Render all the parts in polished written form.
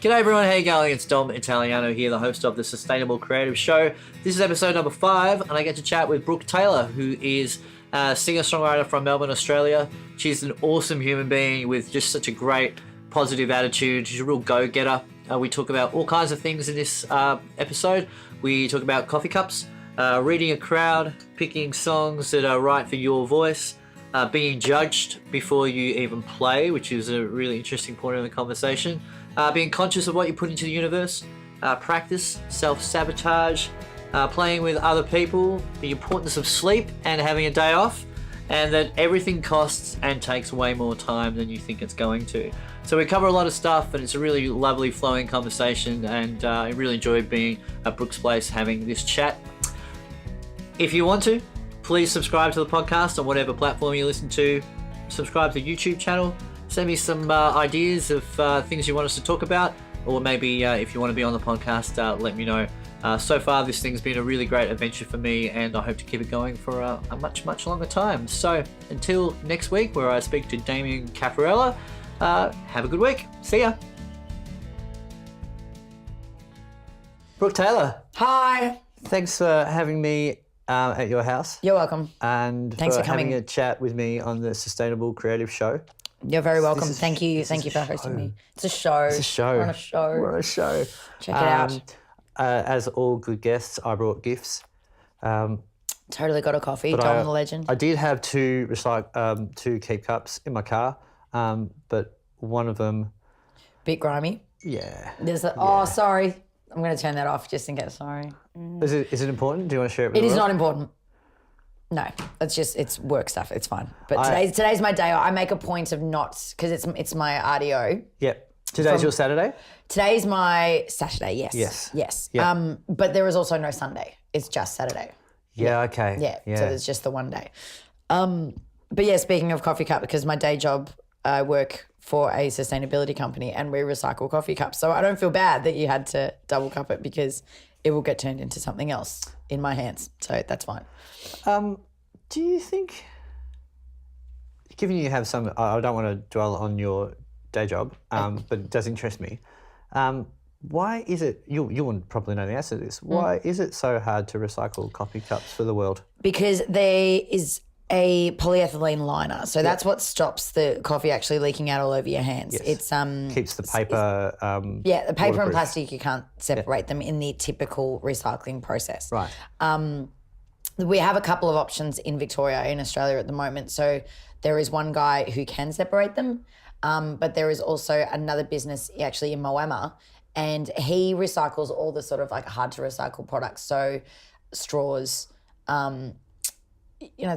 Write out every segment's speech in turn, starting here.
G'day everyone, how you going? It's Dom Italiano here, the host of the Sustainable Creative Show. This is episode number 5, and I get to chat with Brooke Taylor, who is a singer-songwriter from Melbourne, Australia. She's an awesome human being with just such a great positive attitude. She's a real go-getter. We talk about all kinds of things in this episode. We talk about coffee cups, reading a crowd, picking songs that are right for your voice, being judged before you even play, which is a really interesting point in the conversation. Being conscious of what you put into the universe, practice, self-sabotage, playing with other people, the importance of sleep and having a day off, and that everything costs and takes way more time than you think it's going to. So we cover a lot of stuff, and it's a really lovely flowing conversation, and I really enjoyed being at Brooke's place having this chat. If you want to, please subscribe to the podcast on whatever platform you listen to. Subscribe to the YouTube channel. Send me some ideas of things you want us to talk about, or maybe if you want to be on the podcast, let me know. So far, this thing's been a really great adventure for me, and I hope to keep it going for a much, much longer time. So until next week, where I speak to Damien Cafarella, have a good week. See ya. Brooke Taylor. Hi. Thanks for having me at your house. You're welcome. And thanks for having coming. a chat with me on the Sustainable Creative Show. You're very welcome. Thank you for hosting me. It's a show. It's a show. We're on a show. We're on a show. Check it out. As all good guests, I brought gifts. Totally got a coffee. Dom the legend. I did have two keep cups in my car, but one of them... Bit grimy. Yeah. Oh, sorry. I'm going to turn that off just in case. Sorry. Is it important? Do you want to share it with It the is world? not important. No, it's work stuff. It's fine. But today's my day. I make a point of not, because it's my RDO. Yep. Today's your Saturday? Today's my Saturday, yes. Yes. Yep. But there is also no Sunday. It's just Saturday. Yeah, okay. Yeah, so there's just the one day. But yeah, speaking of coffee cup, because my day job, I work for a sustainability company and we recycle coffee cups. So I don't feel bad that you had to double cup it, because it will get turned into something else in my hands. So that's fine. Do you think, given you have some, I don't want to dwell on your day job, but it does interest me. Why is it, you wouldn't probably know the answer to this, why is it so hard to recycle coffee cups for the world? Because there is a polyethylene liner. So that's what stops the coffee actually leaking out all over your hands. Yes. It's keeps the paper the paper and waterproof. plastic, you can't separate them in the typical recycling process. Right. We have a couple of options in Victoria, in Australia at the moment. So there is one guy who can separate them, but there is also another business actually in Moama, and he recycles all the sort of like hard to recycle products. So straws,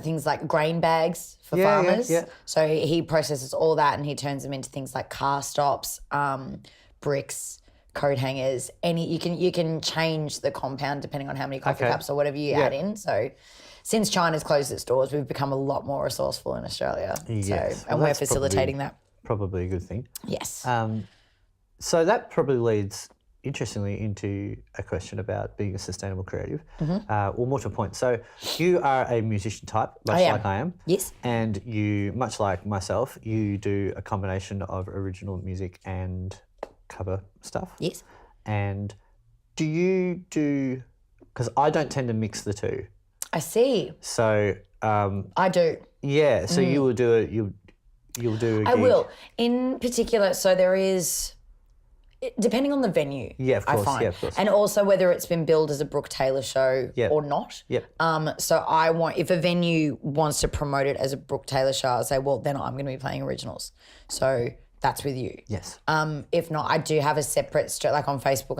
things like grain bags for farmers. Yeah. So he processes all that and he turns them into things like car stops, bricks, coat hangers. You can change the compound depending on how many coffee cups or whatever you add in. So since China's closed its doors, we've become a lot more resourceful in Australia. Yes. So, and we're facilitating that. Probably a good thing. Yes. So that probably leads, interestingly, into a question about being a sustainable creative, or more to a point. So you are a musician type, much like I am. Yes. And you, much like myself, you do a combination of original music and cover stuff. Yes. And do you do, because I don't tend to mix the two. I see. So I do. yeah, so you will do it, you'll do a gig. I will. In particular, so there is, depending on the venue, Yeah, of course. I find. Yeah, of course. And also whether it's been billed as a Brooke Taylor show or not. Yep. So if a venue wants to promote it as a Brooke Taylor show, I'll say, well, then I'm going to be playing originals. So that's with you. Yes. If not, I do have a separate, like on Facebook,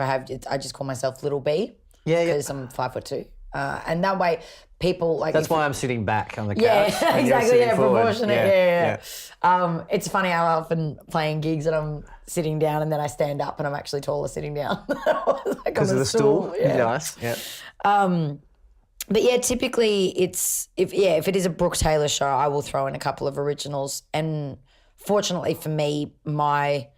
I just call myself Little B. Yeah. Because I'm 5'2". And that way people like... That's why I'm sitting back on the couch. Yeah, and you're exactly. sitting Yeah, forward. proportionate. Yeah. It's funny how often playing gigs and I'm sitting down and then I stand up and I'm actually taller sitting down. Because of the stool. Yeah. Nice. Yeah. But yeah, typically if it is a Brooke Taylor show, I will throw in a couple of originals. And fortunately for me, my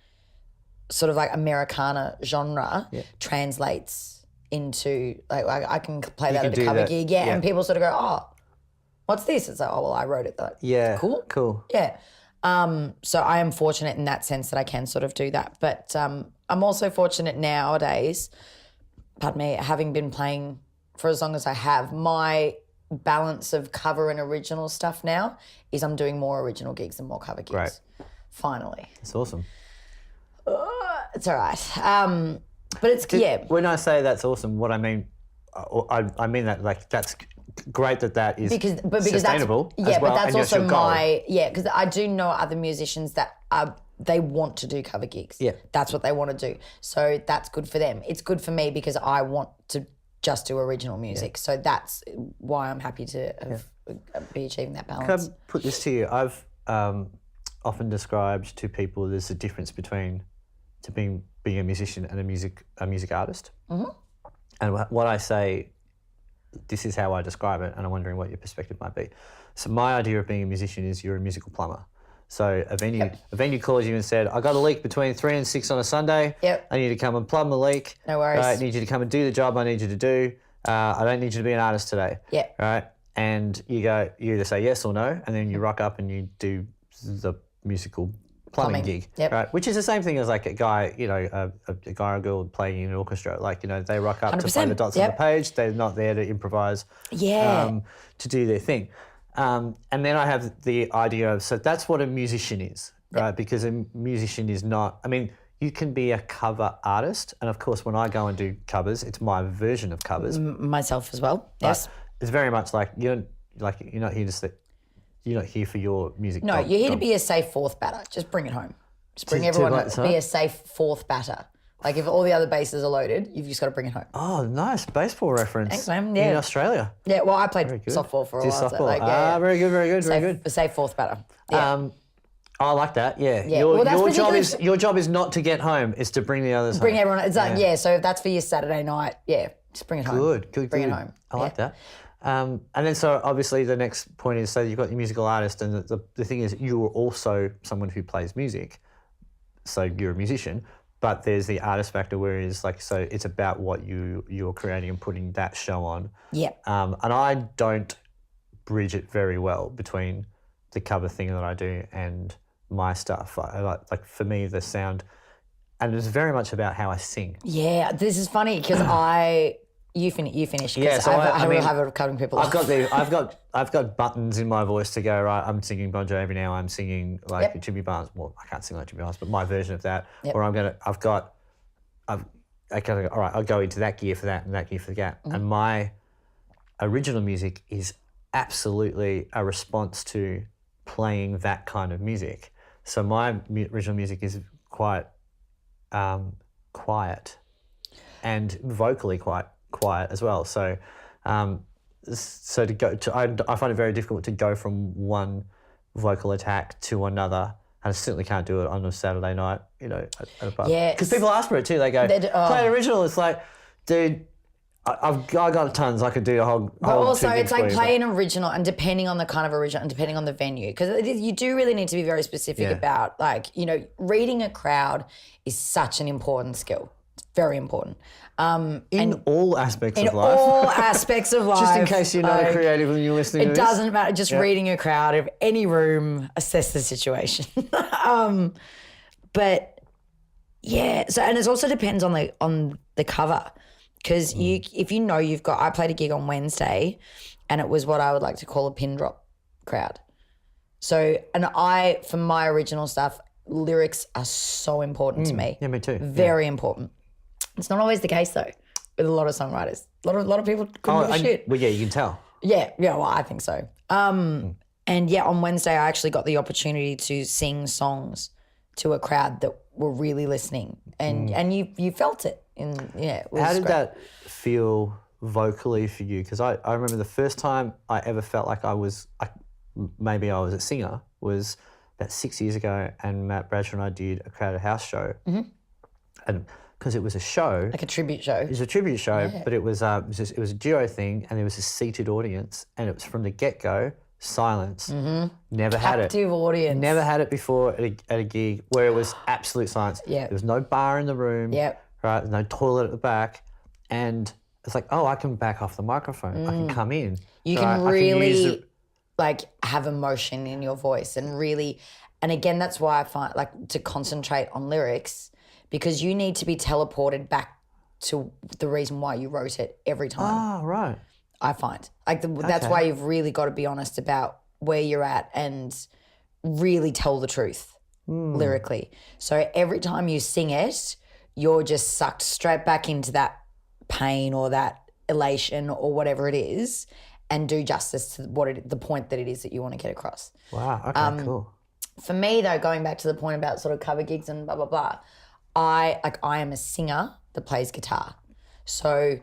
sort of like Americana genre translates into like I can play that at a cover gig, and people sort of go, oh, what's this? It's like, oh well, I wrote it. Like, cool. Yeah. So I am fortunate in that sense that I can sort of do that. But I'm also fortunate nowadays, pardon me, having been playing for as long as I have, my balance of cover and original stuff now is I'm doing more original gigs than more cover gigs. Right. Finally. It's awesome. It's all right. But it's, When I say that's awesome, what I mean, I mean that like that's great that is because sustainable that's, as well. but that's and also your goal. because I do know other musicians that they want to do cover gigs. Yeah. That's what they want to do. So that's good for them. It's good for me because I want to just do original music. So that's why I'm happy to be achieving that balance. Can I put this to you? I've often described to people there's a difference between being a musician and a music artist. Mm-hmm. And what I say, this is how I describe it, and I'm wondering what your perspective might be. So my idea of being a musician is you're a musical plumber. So a venue calls you and said, I got a leak between 3 and 6 on a Sunday. Yep. I need to come and plumb the leak. No worries. I need you to come and do the job I need you to do. I don't need you to be an artist today. Yeah. Right? And you either say yes or no, and then you rock up and you do the musical plumbing gig. Yep. Right? Which is the same thing as like a guy, a guy or girl playing in an orchestra. Like, they rock up 100%. to play the dots on the page. They're not there to improvise. Yeah. To do their thing. And then I have the idea of, so that's what a musician is, right? Because a musician is not, you can be a cover artist. And of course, when I go and do covers, it's my version of covers. Myself as well, yes. But it's very much like, you're not here to you're not here for your music. No, you're here to be a safe fourth batter. Just bring it home. Just bring everyone home. Be a safe fourth batter. Like if all the other bases are loaded, you've just got to bring it home. Oh, nice baseball reference. Thanks, man. Yeah. In Australia. Yeah, well, I played softball for a while. Softball. So like, very good. A safe fourth batter. Yeah. I like that. Yeah. Yeah. Your job is not to get home; it's to bring the others home. Bring everyone. It's like so if that's for your Saturday night, just bring it home. Good. Bring it home. I like that. And then so obviously the next point is, so you've got your musical artist, and the thing is you are also someone who plays music, so you're a musician. But there's the artist factor where it's like, so it's about what you're creating and putting that show on. Yeah. And I don't bridge it very well between the cover thing that I do and my stuff. I like for me, the sound, and it's very much about how I sing. Yeah, this is funny because you finish. Yeah, so I have a habit of cutting people off. I've got buttons in my voice to go, right, I'm singing Bon Jovi now, I'm singing like Jimmy Barnes. Well, I can't sing like Jimmy Barnes, but my version of that. Yep. Or I kind of go, all right, I'll go into that gear for that and that gear for that. Mm-hmm. And my original music is absolutely a response to playing that kind of music. So my original music is quite quiet and vocally quite quiet as well. So so to go to, I find it very difficult to go from one vocal attack to another, and I certainly can't do it on a Saturday night, at a pub. Yeah, because people ask for it too. They go, play an original. It's like, dude, I got tons. I could do a whole. But also, it's like play an original, and depending on the kind of original, and depending on the venue, because you do really need to be very specific about, like, reading a crowd is such an important skill. It's very important. In all aspects of life. In all aspects of life. Just in case you're not a creative and you're listening to this. It doesn't matter. Just reading a crowd of any room, assess the situation. But yeah, so, and it also depends on the cover. Because if you've got, I played a gig on Wednesday and it was what I would like to call a pin drop crowd. So, and for my original stuff, lyrics are so important to me. Yeah, me too. Very important. It's not always the case though with a lot of songwriters. A lot of people couldn't give a shit. Well, yeah, you can tell. Yeah, well, I think so. And on Wednesday I actually got the opportunity to sing songs to a crowd that were really listening, and you felt it. How did that feel vocally for you? Because I remember the first time I ever felt like maybe I was a singer was about 6 years ago, and Matt Bradshaw and I did a crowded house show, and because it was a show, like a tribute show. It was a tribute show, but it was a duo thing, and there was a seated audience, and it was from the get-go silence. Mm-hmm. Never had it. Captive audience. Never had it before at a gig where it was absolute silence. Yeah. There was no bar in the room. Yep. Right. There's no toilet at the back, and it's like, oh, I can back off the microphone. I can come in. You can really have emotion in your voice, and really, and again, that's why I find like to concentrate on lyrics, because you need to be teleported back to the reason why you wrote it every time. Ah, right. I find that's why you've really got to be honest about where you're at and really tell the truth lyrically. So every time you sing it, you're just sucked straight back into that pain or that elation or whatever it is, and do justice to the point that it is that you want to get across. Wow. Okay. Cool. For me though, going back to the point about sort of cover gigs and blah blah blah, I am a singer that plays guitar, so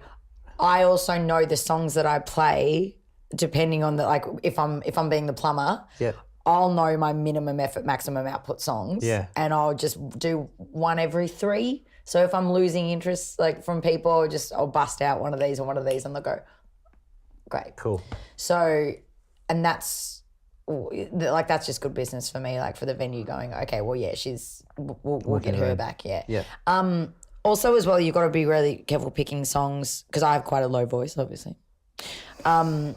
I also know the songs that I play depending on the if I'm being the plumber. Yeah. I'll know my minimum effort, maximum output songs. Yeah. And I'll just do one every 3. So if I'm losing interest from people, I'll bust out one of these and they'll go, great. Cool. So, and that's just good business for me, for the venue going, okay, well, yeah, we'll get her back, yeah. Yeah. Also as well, you've got to be really careful picking songs because I have quite a low voice, obviously. I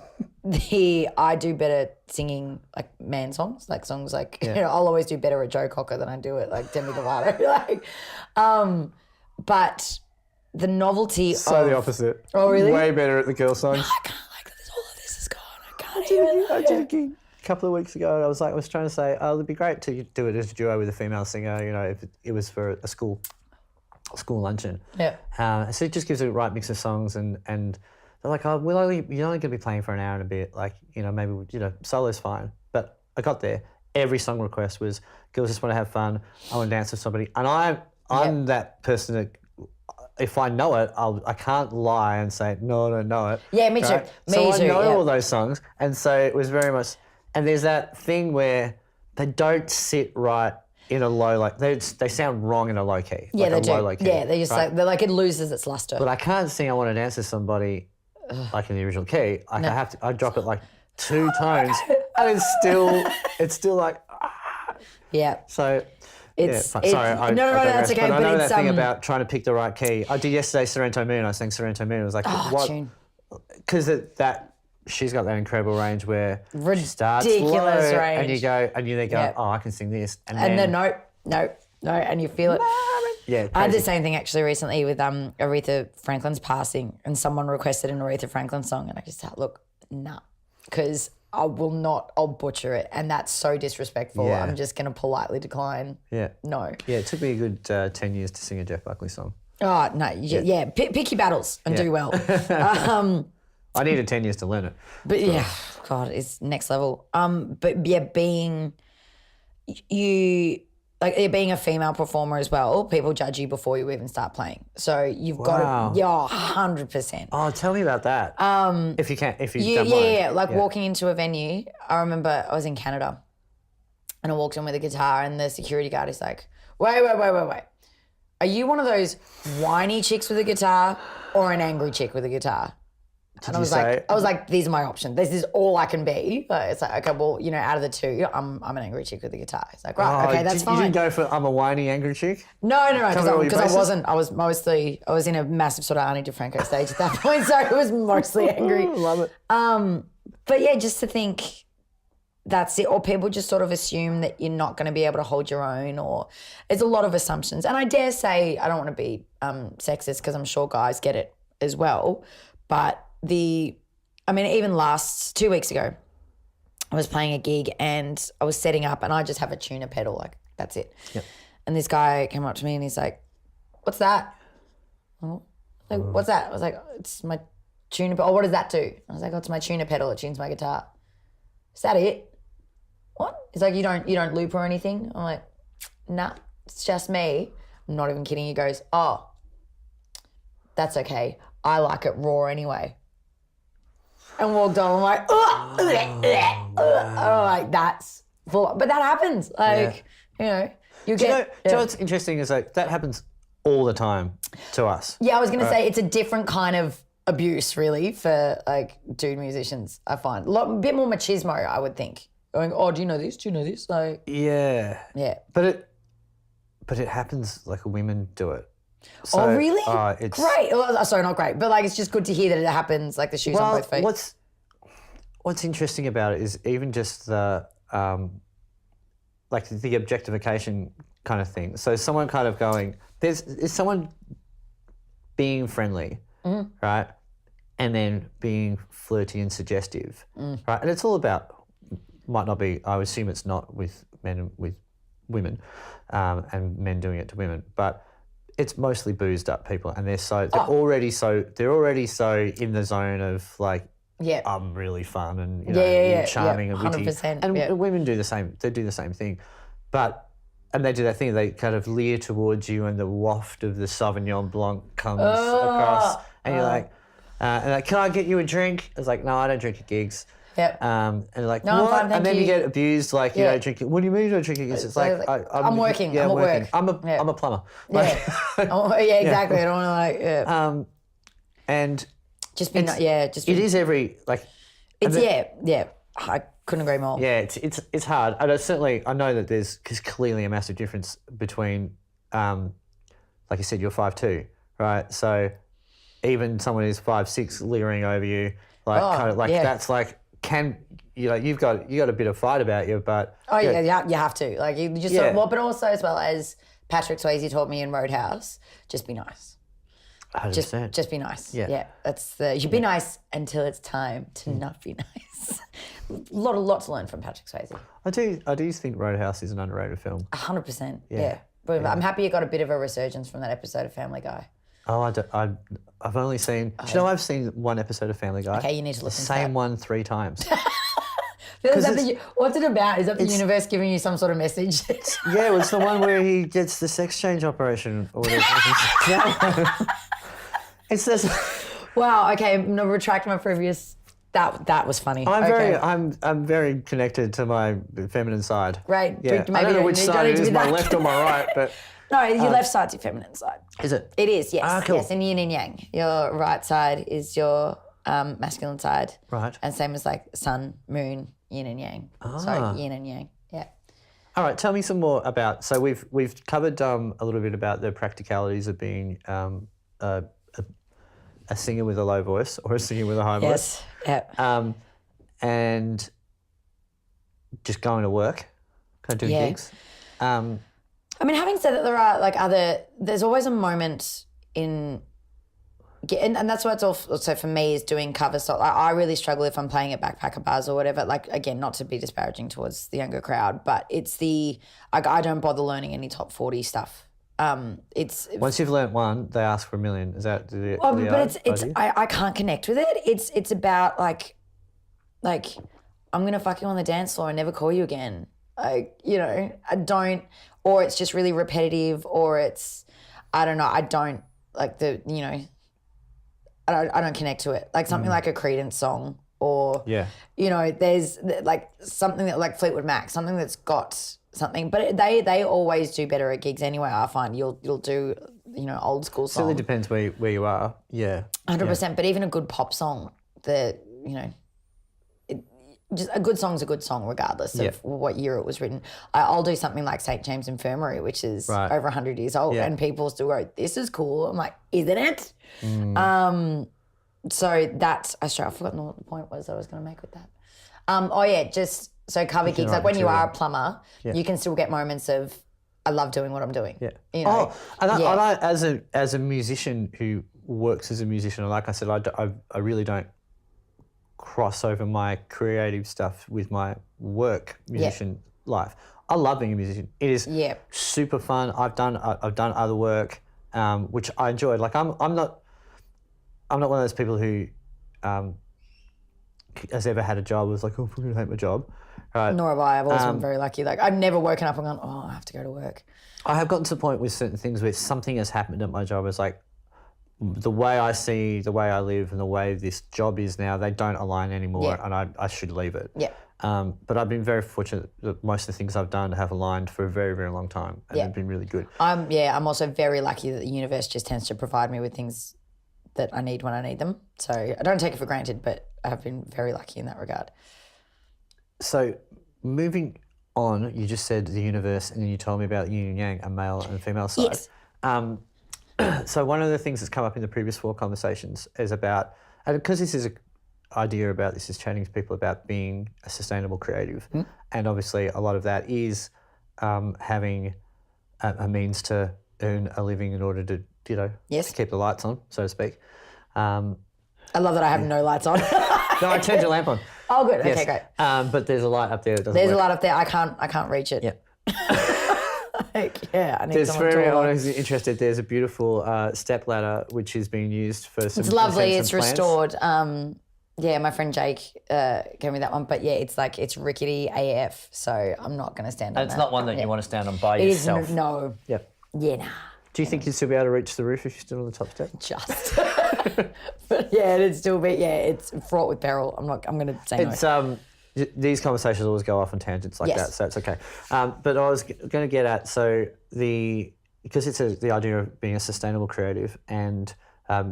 do better singing man songs, songs I'll always do better at Joe Cocker than I do at Demi Lovato. But the novelty the opposite. Oh, really? Way better at the girl songs. I can't all of this is gone. I can't even. I did a gig a couple of weeks ago. I was trying to say, it'd be great to do it as a duo with a female singer. If it was for a school luncheon. Yeah. So it just gives it the right mix of songs, and they're like, you're only going to be playing for an hour and a bit. Maybe solo's fine. But I got there. Every song request was girls just want to have fun. I want to dance with somebody, and I'm that person that. If I know it, I can't lie and say, no, I don't know it. Yeah, me too. Right? Me so too, I know yeah. all those songs. And so it was very much, and there's that thing where they don't sit right in a low, they sound wrong in a low key. Yeah, they do. Low key, yeah, they just right? it loses its luster. But I can't sing I Want to Dance with Somebody in the original key. I drop it 2 tones and it's still yeah. So... Sorry, I that's okay. But I know it's that thing about trying to pick the right key. I did yesterday Sorrento Moon. I sang Sorrento Moon. It was what? Tune. Because she's got that incredible range where she starts Ridiculous low, range. and you go, and you then go, Yep. oh, I can sing this, And then no, and you feel it. Yeah, I had the crazy. same thing actually recently with Aretha Franklin's passing, and someone requested an Aretha Franklin song, and I just thought, look, nah, because I will not. I'll butcher it, and that's so disrespectful. Yeah. I'm just going to politely decline. Yeah. No. Yeah, it took me a good 10 years to sing a Jeff Buckley song. Oh no. Yeah. Pick your battles and do well. I needed 10 years to learn it. But yeah, God, it's next level. But yeah, being being a female performer as well, people judge you before you even start playing. So you've got to, 100%. Oh, tell me about that. If you don't mind. Yeah. Walking into a venue, I remember I was in Canada and I walked in with a guitar and the security guard is like, wait. Are you one of those whiny chicks with a guitar or an angry chick with a guitar? And I was like, these are my options. This is all I can be. But it's like, okay, well, out of the 2, I'm an angry chick with a guitar. It's like, right, okay, that's fine. You didn't go for I'm a whiny angry chick? No, because I wasn't. I was in a massive sort of Ani DeFranco stage at that point, so it was mostly angry. Love it. But yeah, just to think that's it, or people just sort of assume that you're not going to be able to hold your own, or it's a lot of assumptions. And I dare say, I don't want to be sexist because I'm sure guys get it as well, but even 2 weeks ago, I was playing a gig and I was setting up and I just have a tuner pedal, that's it. Yep. And this guy came up to me and he's like, what's that? What's that? I was like, it's my tuner pedal. Oh, what does that do? I was like, oh, it's my tuner pedal. It tunes my guitar. Is that it? What? He's like, you don't loop or anything? I'm like, nah, it's just me. I'm not even kidding. He goes, oh, that's okay. I like it raw anyway. And walked on. I'm like, I'm like, that's full. But that happens. You get. So what's interesting is that happens all the time to us. Yeah, I was going to say it's a different kind of abuse, really, for dude musicians. I find a bit more machismo. I would think. Going, oh, do you know this? Do you know this? Yeah. Yeah. But it happens women do it. So, oh, really? It's great. Well, sorry, not great, but it's just good to hear that it happens. The shoes on both feet. What's interesting about it is even just the the objectification kind of thing. So someone kind of going, is someone being friendly, right? And then being flirty and suggestive, right? And it's all about, might not be, I would assume it's not with men and with women, and men doing it to women, but it's mostly boozed up people, and they're already so in the zone of like, I'm really fun and you're charming and witty. 100%, and women do the same. They do the same thing, and they do that thing. They kind of leer towards you, and the waft of the Sauvignon Blanc comes across, and you're like, and like, can I get you a drink? It's like, no, I don't drink at gigs. Yep. And they're like, No, I'm what? fine, thank and then you. you get abused, like you don't drink it. What do you mean you don't drink it? It's like, I'm working. Yeah, I'm at working. work. I'm a plumber. Like, Exactly. I don't want to like. and Just be just. Be, it is every like. It's I couldn't agree more. Yeah, it's hard. And I know that there's clearly a massive difference between, like you said, you're 5'2", right? So even someone who's 5'6" leering over you, like that's like you've got a bit of fight about you, but you have to like you just but also as well as Patrick Swayze taught me in Roadhouse, just be nice. 100%. Just be nice. Yeah, you should be nice until it's time to not be nice. lot to learn from Patrick Swayze. I do think Roadhouse is an underrated film. 100%. Yeah. But I'm happy you got a bit of a resurgence from that episode of Family Guy. Oh, I've only seen. Do you know I've seen one episode of Family Guy? Okay, you need to listen to the same that. one 3 times. What's it about? Is that the universe giving you some sort of message? Yeah, it's the one where he gets the sex change operation or whatever. It's this. Wow. Okay, I'm gonna retract my previous. That was funny. I'm very connected to my feminine side. Right. Yeah. I don't know which side it is, my left or my right, but. No, your left side's your feminine side. Is it? It is, yes. Ah, cool. Yes, and yin and yang. Your right side is your masculine side. Right. And same as like sun, moon, yin and yang. So yin and yang, yeah. All right, tell me some more about, so we've covered a little bit about the practicalities of being a singer with a low voice or a singer with a high voice. Yes, yeah. And just going to work, kind of doing gigs. I mean, having said that, there are there's always a moment and that's why it's also for me is doing cover stuff. Like, I really struggle if I'm playing at backpacker bars or whatever. Like, again, not to be disparaging towards the younger crowd, but it's I don't bother learning any top 40 stuff. Once you've learnt one, they ask for a million. Is that the I can't connect with it. It's about like I'm gonna fuck you on the dance floor and never call you again. I don't, or it's just really repetitive, or it's I don't know. I don't like I don't connect to it. Like something like a Creedence song, or there's like something that like Fleetwood Mac, something that's got something. But they always do better at gigs anyway. I find you'll do old school songs. It really depends where you are. Yeah, 100%. But even a good pop song, just a good song's a good song regardless of what year it was written. I'll do something like St. James Infirmary, which is over 100 years old, and people still go, "This is cool." I'm like, "Isn't it?" So that's I've forgotten what the point was that I was going to make with that. Just so cover gigs. Like when you are a plumber, you can still get moments of I love doing what I'm doing. Yeah. I as a musician who works as a musician, like I said, I really don't cross over my creative stuff with my work musician life. I love being a musician. It is super fun. I've done other work, which I enjoyed. Like I'm not one of those people who has ever had a job was like, oh, I hate my job. Right. Nor have I. I've always been very lucky. Like I've never woken up and gone, oh, I have to go to work. I have gotten to the point with certain things where something has happened at my job. It's like the way I see, the way I live, and the way this job is now, they don't align anymore, and I should leave it. Yeah. But I've been very fortunate that most of the things I've done have aligned for a very, very long time, and they've been really good. I'm also very lucky that the universe just tends to provide me with things that I need when I need them. So I don't take it for granted, but I have been very lucky in that regard. So moving on, you just said the universe, and then you told me about yin and yang, a male and a female side. Yes. So one of the things that's come up in the previous 4 conversations is about, and because this is an idea about this is chatting to people about being a sustainable creative, and obviously a lot of that is having a means to earn a living in order to, Yes. keep the lights on, so to speak. I love that I have no lights on. No, I turned your lamp on. Oh, good. Yes. Okay, great. But there's a light up there that doesn't There's work. a light up there. I can't reach it. Yeah. I need There's someone for anyone taller. who's interested, there's a beautiful step ladder which is being used for some. It's lovely. some It's plants. restored. My friend Jake gave me that one. But yeah, it's rickety AF. So I'm not going to stand on And it's that. not one that you want to stand on by It is yourself. no. Yep. Yeah, nah. Do you think you'd still be able to reach the roof if you stood on the top step? Just. But yeah, it'd still be. Yeah, it's fraught with peril. I'm going to say no. It's these conversations always go off on tangents like Yes. that, so it's okay. But I was going to get at because it's the idea of being a sustainable creative, and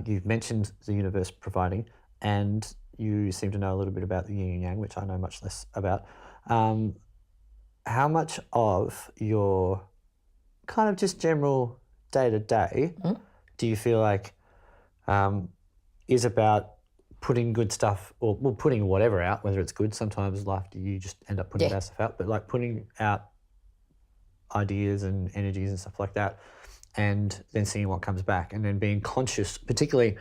you've mentioned the universe providing, and you seem to know a little bit about the yin and yang, which I know much less about. How much of your kind of just general day to day do you feel like is about putting good stuff or putting whatever out, whether it's good, sometimes life you just end up putting bad stuff out, but like putting out ideas and energies and stuff like that, and then seeing what comes back, and then being conscious, particularly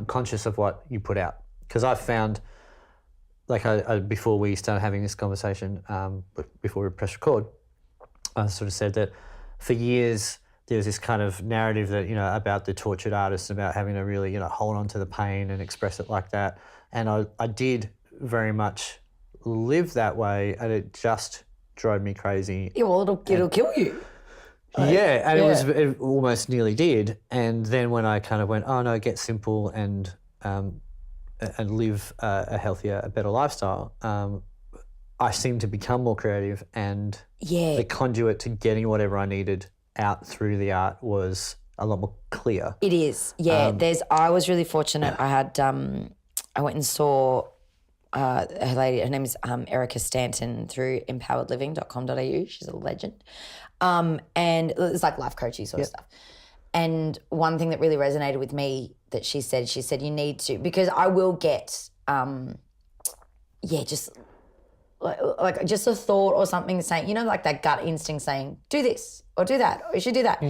conscious of what you put out. Because I've found, like I before we started having this conversation, before we press record, I sort of said that for years there's this kind of narrative that, about the tortured artist, about having to really, hold on to the pain and express it like that. And I did very much live that way, and it just drove me crazy. Yeah, well, it'll kill you. It almost nearly did. And then when I kind of went, oh no, get simple and live a healthier, a better lifestyle, I seemed to become more creative, and the conduit to getting whatever I needed out through the art was a lot more clear. It is. Yeah, I was really fortunate. I had I went and saw her lady, her name is Erica Stanton, through empoweredliving.com.au. She's a legend. And it's like life coaching sort of stuff. And one thing that really resonated with me that she said you need to, because I will get just like just a thought or something saying, like that gut instinct saying, do this or do that, or you should do that.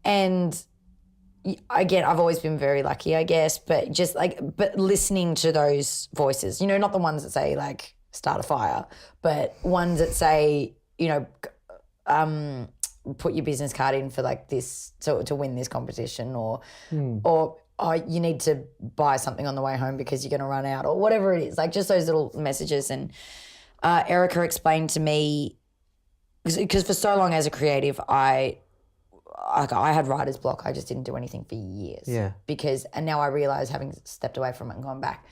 And again, I've always been very lucky, I guess, but but listening to those voices, not the ones that say like start a fire, but ones that say, put your business card in for like this to win this competition, or you need to buy something on the way home because you're going to run out, or whatever it is, like just those little messages. And Erica explained to me, because for so long as a creative, I had writer's block. I just didn't do anything for years. Yeah. And now I realise, having stepped away from it and gone back,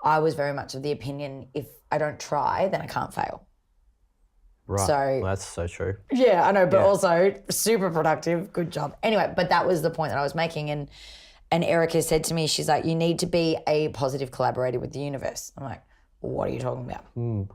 I was very much of the opinion, if I don't try, then I can't fail. Right. So well, that's so true. yeah, I know, but also super productive. Good job. Anyway, but that was the point that I was making. And Erica said to me, she's like, you need to be a positive collaborator with the universe. I'm like, what are you talking about? And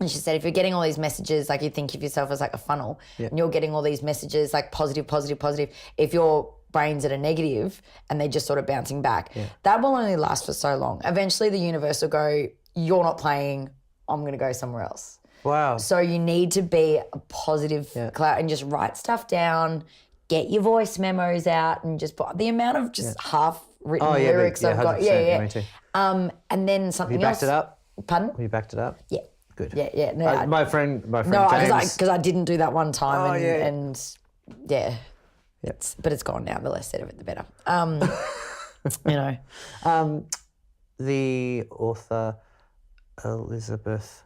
she said, if you're getting all these messages, like you think of yourself as like a funnel, and you're getting all these messages like positive, positive, positive. If your brain's at a negative and they're just sort of bouncing back, that will only last for so long. Eventually the universe will go, you're not playing, I'm going to go somewhere else. Wow. So you need to be a positive cloud and just write stuff down, get your voice memos out, and just put the amount of just half written lyrics I've got. 100%, me too. And then something Have you backed else. it up? Pardon? Have you backed it up? Yeah. Good. Yeah. No, My friend no, James. because I didn't do that one time, and Yep. but it's gone now. The less said of it, the better. The author Elizabeth,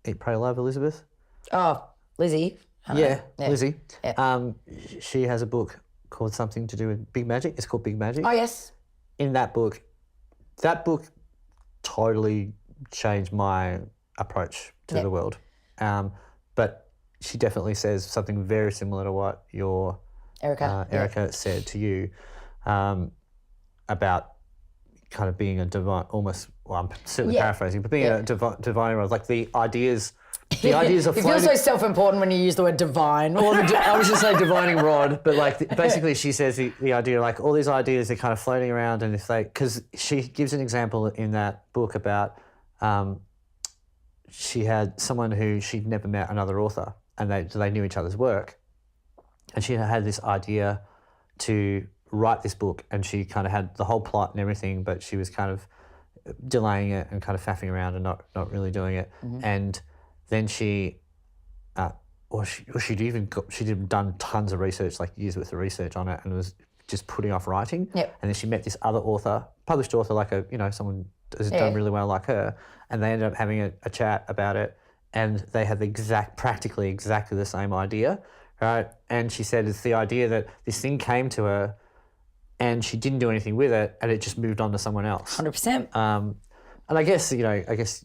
Eat, Pray, Love Elizabeth. Oh, Lizzie. Yeah. Lizzie. Yeah. She has a book called something to do with Big Magic. It's called Big Magic. Oh yes. In that book totally changed my approach to the world. But she definitely says something very similar to what your Erica said to you, about kind of being a divine, almost, well, I'm certainly paraphrasing, but being a divine, like the ideas are You floating. feel so self-important when you use the word divine. I was just saying divining rod, but like basically she says the idea, like all these ideas are kind of floating around, and if they, because she gives an example in that book about she had someone who she'd never met, another author, and they knew each other's work, and she had this idea to write this book, and she kind of had the whole plot and everything, but she was kind of delaying it and kind of faffing around and not really doing it. And then she'd done tons of research, like years worth of research on it, and was just putting off writing. Yep. And then she met this other author, published author, like someone has done really well like her, and they ended up having a chat about it, and they had practically exactly the same idea, right? And she said it's the idea that this thing came to her and she didn't do anything with it, and it just moved on to someone else. 100%. And I guess there's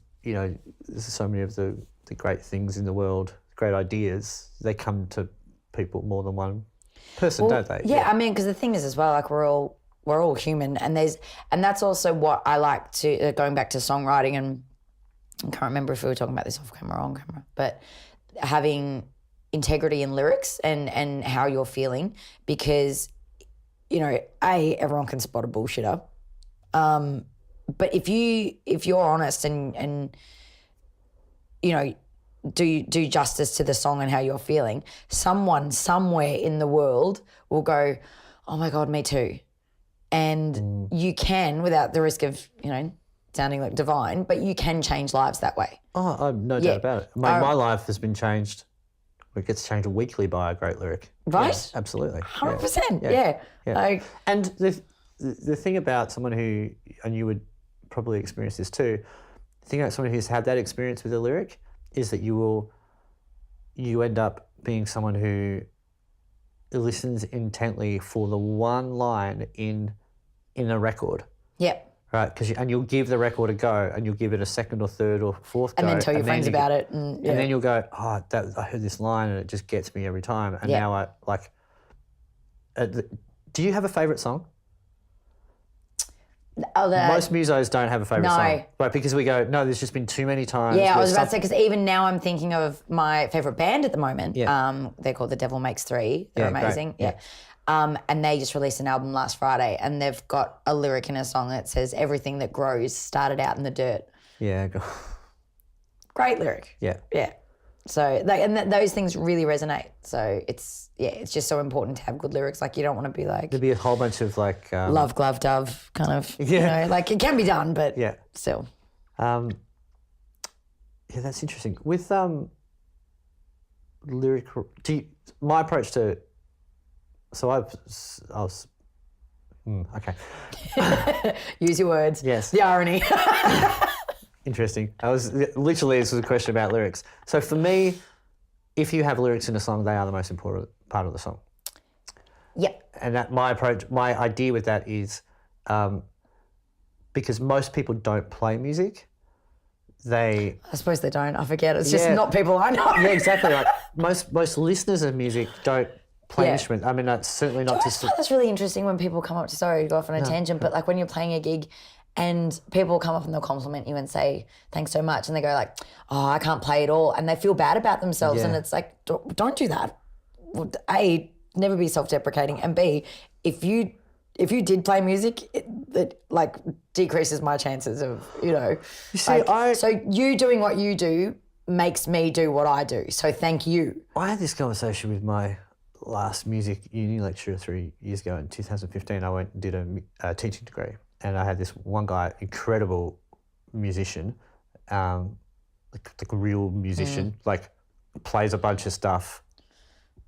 so many of the great things in the world, great ideas, they come to people more than one person, don't they? Yeah, I mean, because the thing is as well, like we're all human, and that's also what I like to going back to songwriting, and I can't remember if we were talking about this off camera or on camera, but having integrity in lyrics and how you're feeling, because everyone can spot a bullshitter, but if you're honest and do justice to the song and how you're feeling, someone somewhere in the world will go, oh my God, me too. And you can, without the risk of, sounding like divine, but you can change lives that way. Oh, I've no doubt about it. My life has been changed. It gets changed weekly by a great lyric. Right? Yeah, absolutely. 100%. Yeah. Yeah. And the thing about someone who, and you would probably experience this too, the thing about someone who's had that experience with a lyric is that you end up being someone who listens intently for the one line in a record. Yep. Right, and you'll give the record a go, and you'll give it a second or third or fourth go, and then tell your friends about it, and then you'll go, I heard this line, and it just gets me every time. And now I like. Do you have a favourite song? Most musos don't have a favourite song, right? Because we go, no, there's just been too many times. Yeah, I was about to say, because even now I'm thinking of my favourite band at the moment. Yeah. They're called The Devil Makes Three. They're amazing. Great. Yeah. And they just released an album last Friday, and they've got a lyric in a song that says, everything that grows started out in the dirt. Yeah. Great lyric. Yeah. Yeah. So, those things really resonate. So it's just so important to have good lyrics. Like, you don't want to be like... There'd be a whole bunch of like... love, glove, dove kind of, like it can be done, but still. Yeah, that's interesting. With lyrical... my approach to... So I was... okay. Use your words. Yes. The irony. Interesting. This was a question about lyrics. So for me, if you have lyrics in a song, they are the most important part of the song. Yep. And my idea with that is because most people don't play music, I suppose they don't. I forget. It's just not people I know. Yeah, exactly. Like most listeners of music don't play instrument. I mean, that's certainly not just... That's really interesting when people come up to... Sorry to go off on a tangent, but like when you're playing a gig and people come up and they'll compliment you and say, thanks so much. And they go like, oh, I can't play at all. And they feel bad about themselves. And it's like, don't do that. Well, A, never be self-deprecating. And B, if you did play music, it like decreases my chances of, You see, so you doing what you do makes me do what I do. So thank you. I had this conversation with my last music uni lecturer 3 years ago in 2015. I went and did a teaching degree, and I had this one guy, incredible musician, like a real musician, like plays a bunch of stuff.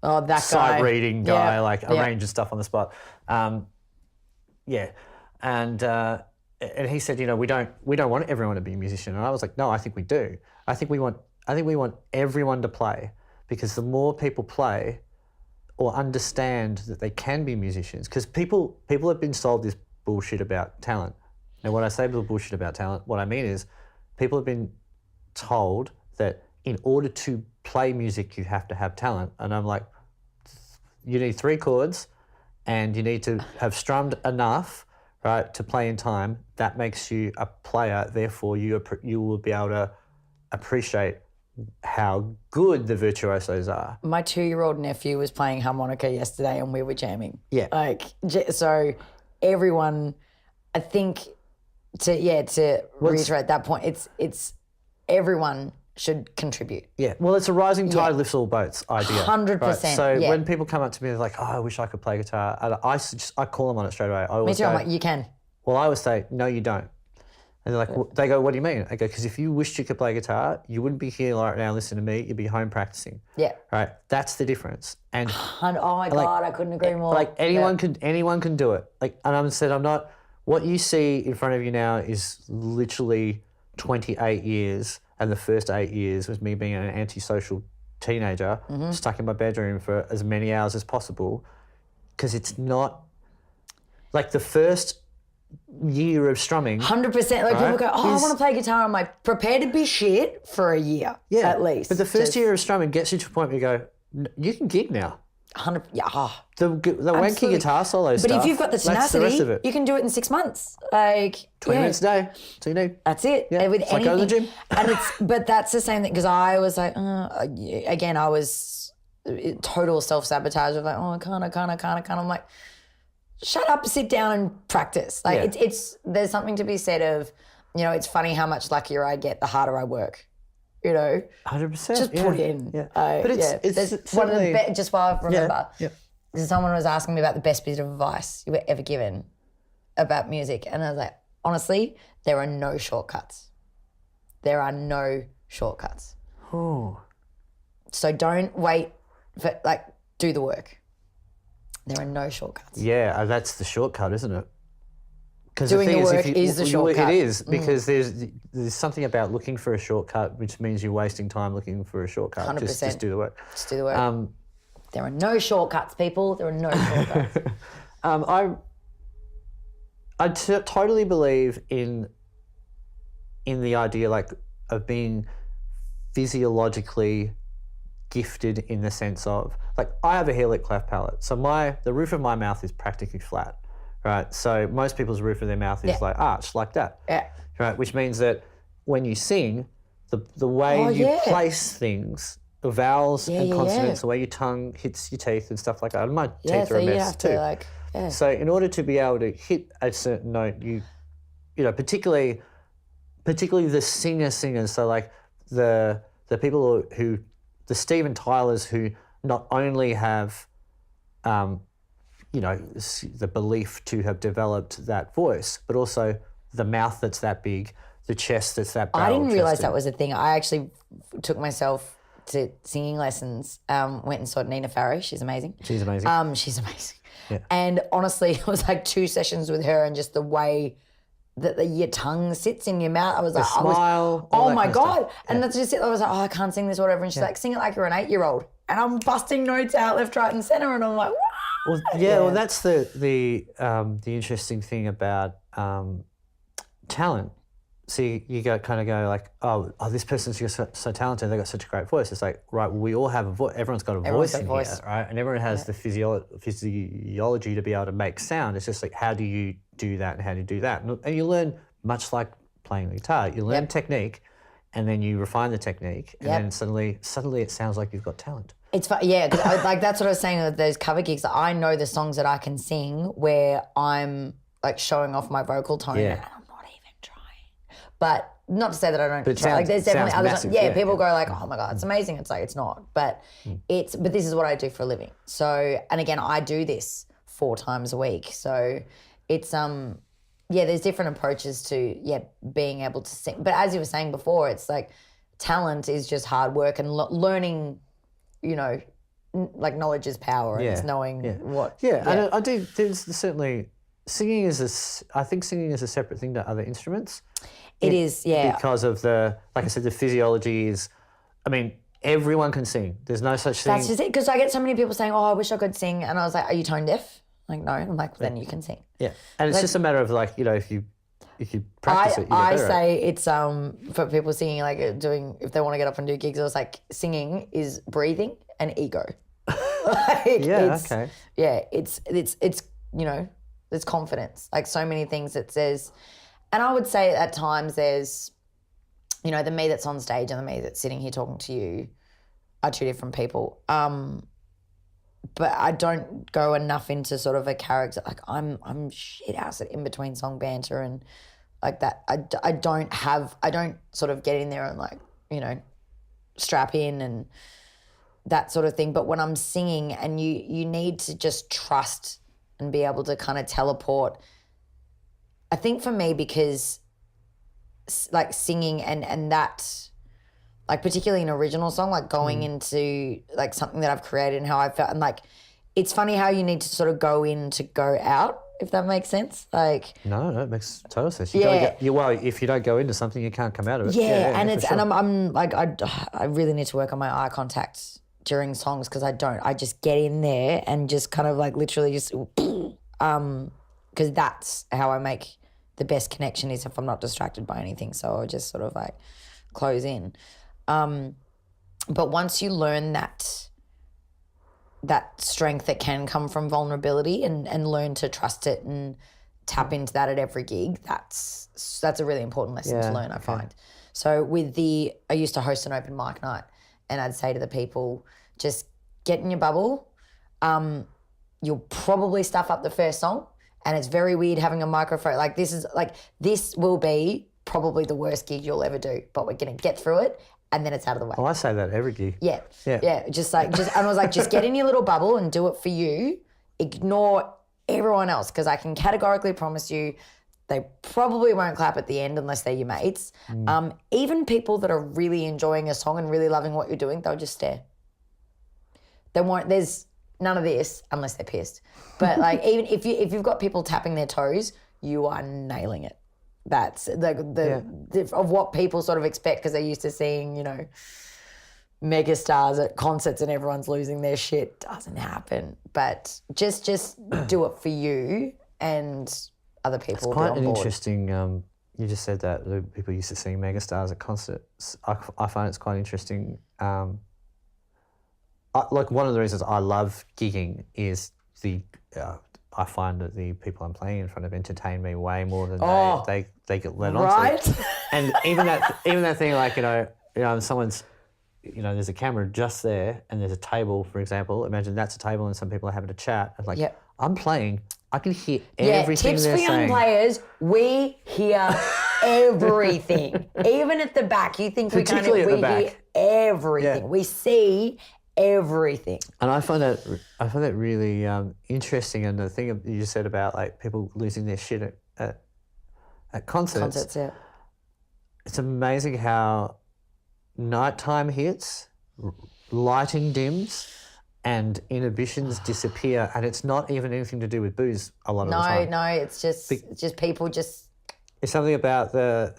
Oh, that guy. Sight reading guy, arranges stuff on the spot. And he said, we don't want everyone to be a musician. And I was like, no, I think we do. I think we want everyone to play, because the more people play or understand that they can be musicians, because people have been sold this bullshit about talent. Now, when I say bullshit about talent, what I mean is people have been told that in order to play music, you have to have talent. And I'm like, you need 3 chords and you need to have strummed enough, right, to play in time. That makes you a player. Therefore, you will be able to appreciate how good the virtuosos are. My 2-year-old nephew was playing harmonica yesterday and we were jamming. Yeah. So everyone, I think, to reiterate that point, it's everyone should contribute. Yeah, well, it's a rising tide lifts all boats idea. 100%, Right? So yeah. when people come up to me, they're like, "Oh, I wish I could play guitar," and I call them on it straight away. I Me always too. go, I'm like, you can. well, I always say, "No, you don't." And they're like, they go, "What do you mean?" I go, "Because if you wished you could play guitar, you wouldn't be here right now listening to me. You'd be home practicing." Yeah. Right. That's the difference. And Oh my God, I couldn't agree more. like anyone can do it. Like, and I'm not. What you see in front of you now is literally 28 years, and the first 8 years was me being an antisocial teenager stuck in my bedroom for as many hours as possible, because it's not like the first year of strumming. 100%. Like people go, I is- want to play guitar. I'm like, prepare to be shit for a year, at least. But the first Just year of strumming gets you to a point where you go, you can gig now. 100. Yeah. The wanky Absolutely. guitar solo But stuff. if you've got the that's the tenacity, rest of it. you can do it in 6 months. Like 20 minutes a day. That's all you need. That's it. Yeah, With it's like going to the anything. gym. But that's the same thing, because I was like, again, I was total self-sabotage of like, I can't. I'm like, shut up, sit down and practice. Like it's there's something to be said of, it's funny how much luckier I get the harder I work. 100%. Just put in. Yeah. But it's There's one of the just while I remember. Someone was asking me about the best bit of advice you were ever given about music, and I was like, honestly, there are no shortcuts. There are no shortcuts. Oh. So don't wait for do the work. There are no shortcuts. Yeah, that's the shortcut, isn't it? Because Doing the work is the shortcut. It is, because there's something about looking for a shortcut, which means you're wasting time looking for a shortcut. 100%. Just do the work. Just do the work. There are no shortcuts, people. There are no shortcuts. I totally believe in the idea of being physiologically gifted, in the sense of I have a hair lip cleft palate, so the roof of my mouth is practically flat, right? So most people's roof of their mouth is arched like that, right? Which means that when you sing, the way you place things, the vowels and consonants, the way your tongue hits your teeth and stuff like that. And my teeth are a mess too. So in order to be able to hit a certain note, you particularly the singers. So the people who the Steven Tylers, who not only have, the belief to have developed that voice, but also the mouth that's that big, the chest that's that barrel. I didn't realise chested. that was a thing. I actually took myself to singing lessons, went and saw Nina Farrow. She's amazing. She's amazing. She's amazing. Yeah. And honestly, it was 2 sessions with her, and just the way that your tongue sits in your mouth. I was like, smile, all oh that my kind of God. stuff. And that's just it. I was like, I can't sing this or whatever. And she's like, sing it like you're an 8-year-old. And I'm busting notes out left, right and centre. And I'm like, what? Well, that's the interesting thing about talent. So you go like, oh, this person's just so talented. They got such a great voice. It's like, right, well, we all have a voice. Everyone's got a voice in here, right? And everyone has the physiology to be able to make sound. It's just like, how do you do that and how do you do that? And you learn, much like playing the guitar, you learn technique, and then you refine the technique, and then suddenly it sounds like you've got talent. It's fun, yeah, because that's what I was saying with those cover gigs. I know the songs that I can sing where I'm showing off my vocal tone, and I'm not even trying. But not to say that I don't try. There's definitely other songs. Yeah, people go oh my God, it's amazing. It's it's not, but but this is what I do for a living. So, and again, I do this 4 times a week. So it's there's different approaches to being able to sing. But as you were saying before, it's talent is just hard work and learning. Knowledge is power, and it's knowing what. Yeah, and I do. There's certainly singing is I think singing is a separate thing to other instruments. It is, yeah. Because of like I said, the physiology is. I mean, everyone can sing. There's no such thing. That's just it. Because I get so many people saying, "Oh, I wish I could sing," and I was like, "Are you tone deaf?" Like, no. I'm like, then you can sing. Yeah, and it's just a matter of if you practice it, you get I better at it. say it's for people singing if they want to get up and do gigs, it's singing is breathing and ego. Okay. Yeah, it's there's confidence. So many things it says, and I would say at times there's, the me that's on stage and the me that's sitting here talking to you are 2 different people. But I don't go enough into sort of a character. I'm shit house at in between song banter and that. I don't sort of get in there and strap in and that sort of thing. But when I'm singing and you need to just trust and be able to kind of teleport. I think for me, because like singing and that, like particularly an original song, like going into like something that I've created and how I felt, and like it's funny how you need to sort of go in to go out, if that makes sense. Like No, it makes total sense. Well, if you don't go into something, you can't come out of it. and I'm like I really need to work on my eye contact during songs because I don't. I just get in there and just kind of like literally just because that's how I make the best connection is if I'm not distracted by anything. So I'll just sort of like close in. But once you learn that strength that can come from vulnerability and learn to trust it and tap into that at every gig, that's a really important lesson to learn, I find. So I used to host an open mic night and I'd say to the people, just get in your bubble. You'll probably stuff up the first song and it's very weird having a microphone. Like this will be probably the worst gig you'll ever do, but we're going to get through it and then it's out of the way. Well, I say that every gig. Yeah. And I was like, just get in your little bubble and do it for you. Ignore everyone else because I can categorically promise you they probably won't clap at the end unless they're your mates. Even people that are really enjoying a song and really loving what you're doing, they'll just stare. They won't. There's none of this unless they're pissed. But like even if you've got people tapping their toes, you are nailing it. That's the of what people sort of expect because they're used to seeing, you know, mega stars at concerts and everyone's losing their shit. Doesn't happen. But just do it for you and other people will be on board. It's quite an interesting, you just said that the people used to seeing mega stars at concerts. I find it's quite interesting. Like one of the reasons I love gigging is I find that the people I'm playing in front of entertain me way more than they get led on right? to. And even that thing, like, you know, someone's, you know, there's a camera just there and there's a table, for example. Imagine that's a table and some people are having a chat. And like, I'm playing, I can hear everything tips they're for young saying. players, we hear everything. Even at the back, you think we hear everything. We see everything. And I find that really interesting. And the thing you just said about like people losing their shit at concerts. It's amazing how nighttime hits, lighting dims, and inhibitions disappear, and it's not even anything to do with booze a lot of the time. No, it's just people just. It's something about the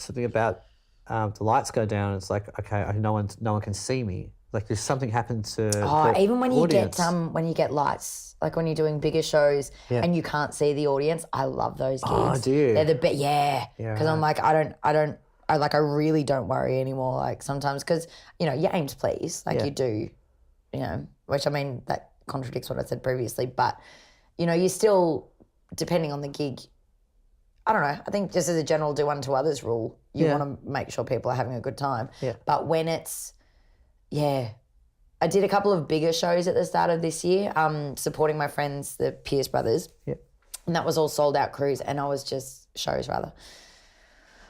lights go down. It's like, okay, no one can see me. Like there's something happened to the even when audience. you get lights, like when you're doing bigger shows and you can't see the audience, I love those gigs. Oh, do you? They're the best, because I'm like I really don't worry anymore. Like sometimes because you know your aim's please, like you do, you know, which I mean that contradicts what I said previously, but you know you still depending on the gig. I don't know. I think just as a general do unto others rule, you want to make sure people are having a good time. Yeah. But when it's I did a couple of bigger shows at the start of this year, supporting my friends, the Pierce brothers. Yeah. And that was all sold out crews and I was just shows rather. I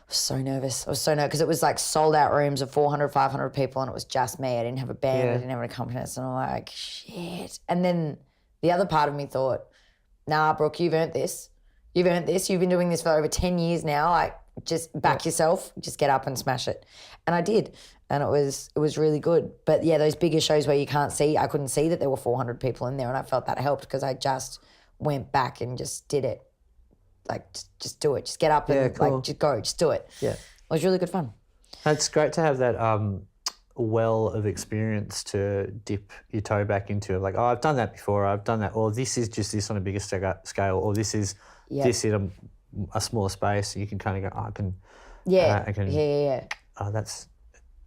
was so nervous. Because it was like sold out rooms of 400, 500 people and it was just me. I didn't have a band. I didn't have an accompanist. And I'm like, shit. And then the other part of me thought, nah, Brooke, you've earned this. You've earned this. You've been doing this for over 10 years now. Like just back yourself, just get up and smash it. And I did. And it was really good. But yeah, those bigger shows where you can't see, I couldn't see that there were 400 people in there and I felt that helped because I just went back and just did it. Like, just do it. Just get up and like, just go, just do it. Yeah. It was really good fun. It's great to have that well of experience to dip your toe back into. Like, oh, I've done that before. I've done that. Or this is just this on a bigger scale. Or this is this in a smaller space. You can kind of go, oh, I can. Yeah. Oh, that's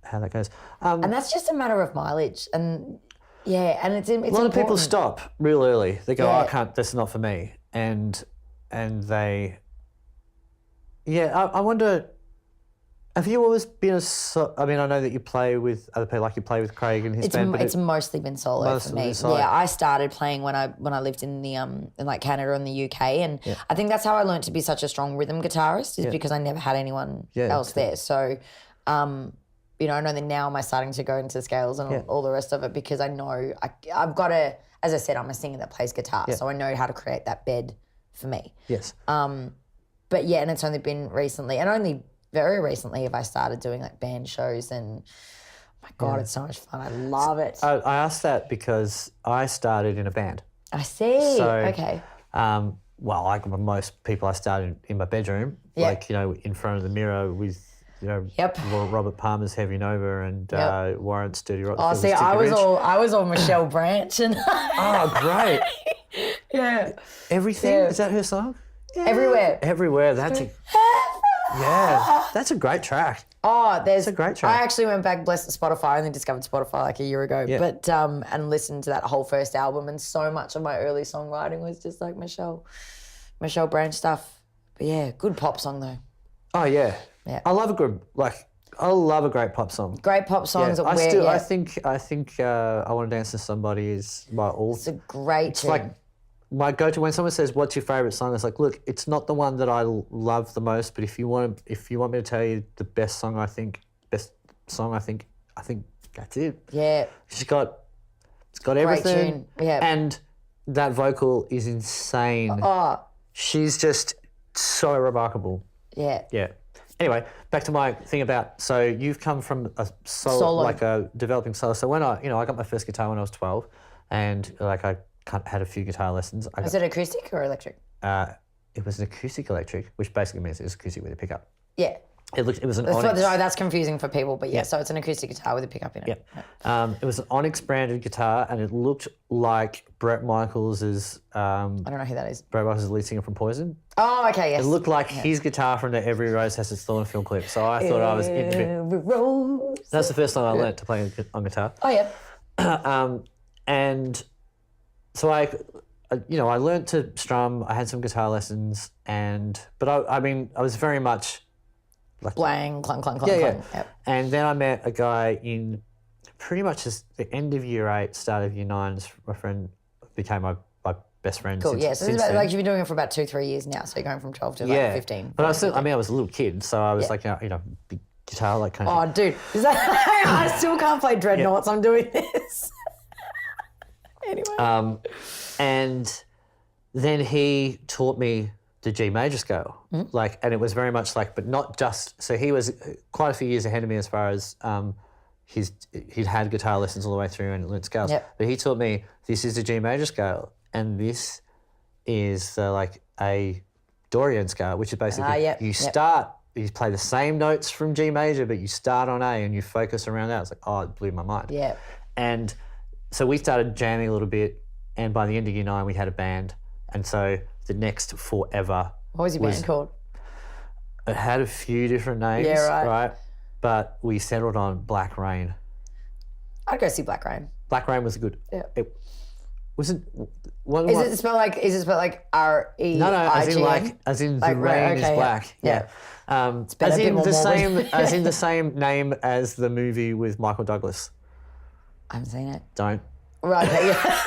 how that goes. And that's just a matter of mileage. And it's a lot of people stop real early. They go, oh, I can't, that's not for me. And they, I wonder, have you always been I mean, I know that you play with other people, like you play with Craig and his band, but it's mostly been solo for me. Yeah, I started playing when I lived in the in like Canada and the UK, and I think that's how I learned to be such a strong rhythm guitarist is because I never had anyone else there. So, you know, and only now am I starting to go into scales and all the rest of it because I know I've got to, as I said, I'm a singer that plays guitar, so I know how to create that bed for me. Yes. But yeah, and it's only been recently, and only very recently have I started doing like band shows and my God, it's so much fun. I love it. I asked that because I started in a band. I see. So, okay. Well, like most people, I started in my bedroom, like, you know, in front of the mirror with, you know, Robert Palmer's Heavy Nova and Warrant's Dirty Rock. Oh, see, I was all Michelle Branch and oh, great. Yeah. Everything? Yeah. Is that her song? Everywhere. Everywhere. That's a great track. Oh, It's a great track. I actually went back, blessed Spotify. I only discovered Spotify like a year ago, but and listened to that whole first album, and so much of my early songwriting was just like Michelle Branch stuff. But yeah, good pop song though. Oh yeah. Yeah. I love a great pop song. Great pop songs. Yeah. I think I Want to Dance to Somebody is my all. It's a great tune. Like my go-to when someone says, "What's your favorite song?" It's like, look, it's not the one that I love the most, but if you want me to tell you the best song, I think that's it. Yeah. It's got everything. Tune. Yeah. And that vocal is insane. Oh. She's just so remarkable. Yeah. Yeah. Anyway, back to my thing about, so you've come from a solo, like a developing solo. So when I got my first guitar when I was 12, and like I had a few guitar lessons. Was it acoustic or electric? It was an acoustic electric, which basically means it was acoustic with a pickup. Yeah. It was an Onyx. Sorry, that's confusing for people, but so it's an acoustic guitar with a pickup in it. Yeah. It was an Onyx branded guitar, and it looked like Bret Michaels' I don't know who that is. Bret Michaels' lead singer from Poison. Oh, okay, yes. It looked like his guitar from the Every Rose Has Its Thorn film clip. So I thought I was Every rose. That's the first time I learnt to play on guitar. Oh, yeah. And so I learnt to strum. I had some guitar lessons, but I was very much like Blang, clunk, clunk, clunk, yeah. clunk. Yep. And then I met a guy in pretty much the end of year 8, start of year 9. My friend became my best friend. Cool, since, yeah. So since it's about, then. like you've been doing it for about 2-3 years now. So you're going from 12 to like 15. But I was a little kid, so I was like, big guitar, like kind of. Oh, dude, I still can't play Dreadnoughts. I'm doing this. Anyway. And then he taught me the G major scale, and it was very much like, but not just. So he was quite a few years ahead of me as far as he'd had guitar lessons all the way through and learned scales. Yep. But he taught me this is the G major scale, and this is like a Dorian scale, which is basically you play the same notes from G major, but you start on A and you focus around that. It's like, oh, it blew my mind. Yeah. And so we started jamming a little bit, and by the end of year 9, we had a band. And so the next forever. What was your band called? It had a few different names, right? But we settled on Black Rain. I'd go see Black Rain. Black Rain was good. Yeah. It wasn't. Is it spelled like R-E-I-G-N? No, as in the rain is black. Yeah. As in the same name as the movie with Michael Douglas. I haven't seen it. Don't. Right. Okay, yeah.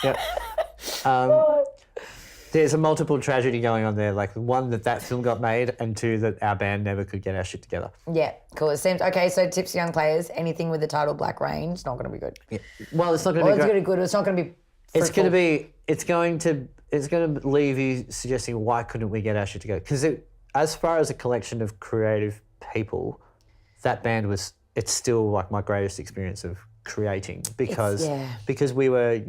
Yep. There's a multiple tragedy going on there. Like one that film got made, and 2 that our band never could get our shit together. Yeah, cool. It seems okay. So tips to young players: anything with the title Black Rain, it's not going to be good. Yeah. Well, it's not going to be. It's going to be good. It's not going to be. Fruitful. It's going to leave you suggesting why couldn't we get our shit together? Because as far as a collection of creative people, that band it's still like my greatest experience of creating because we were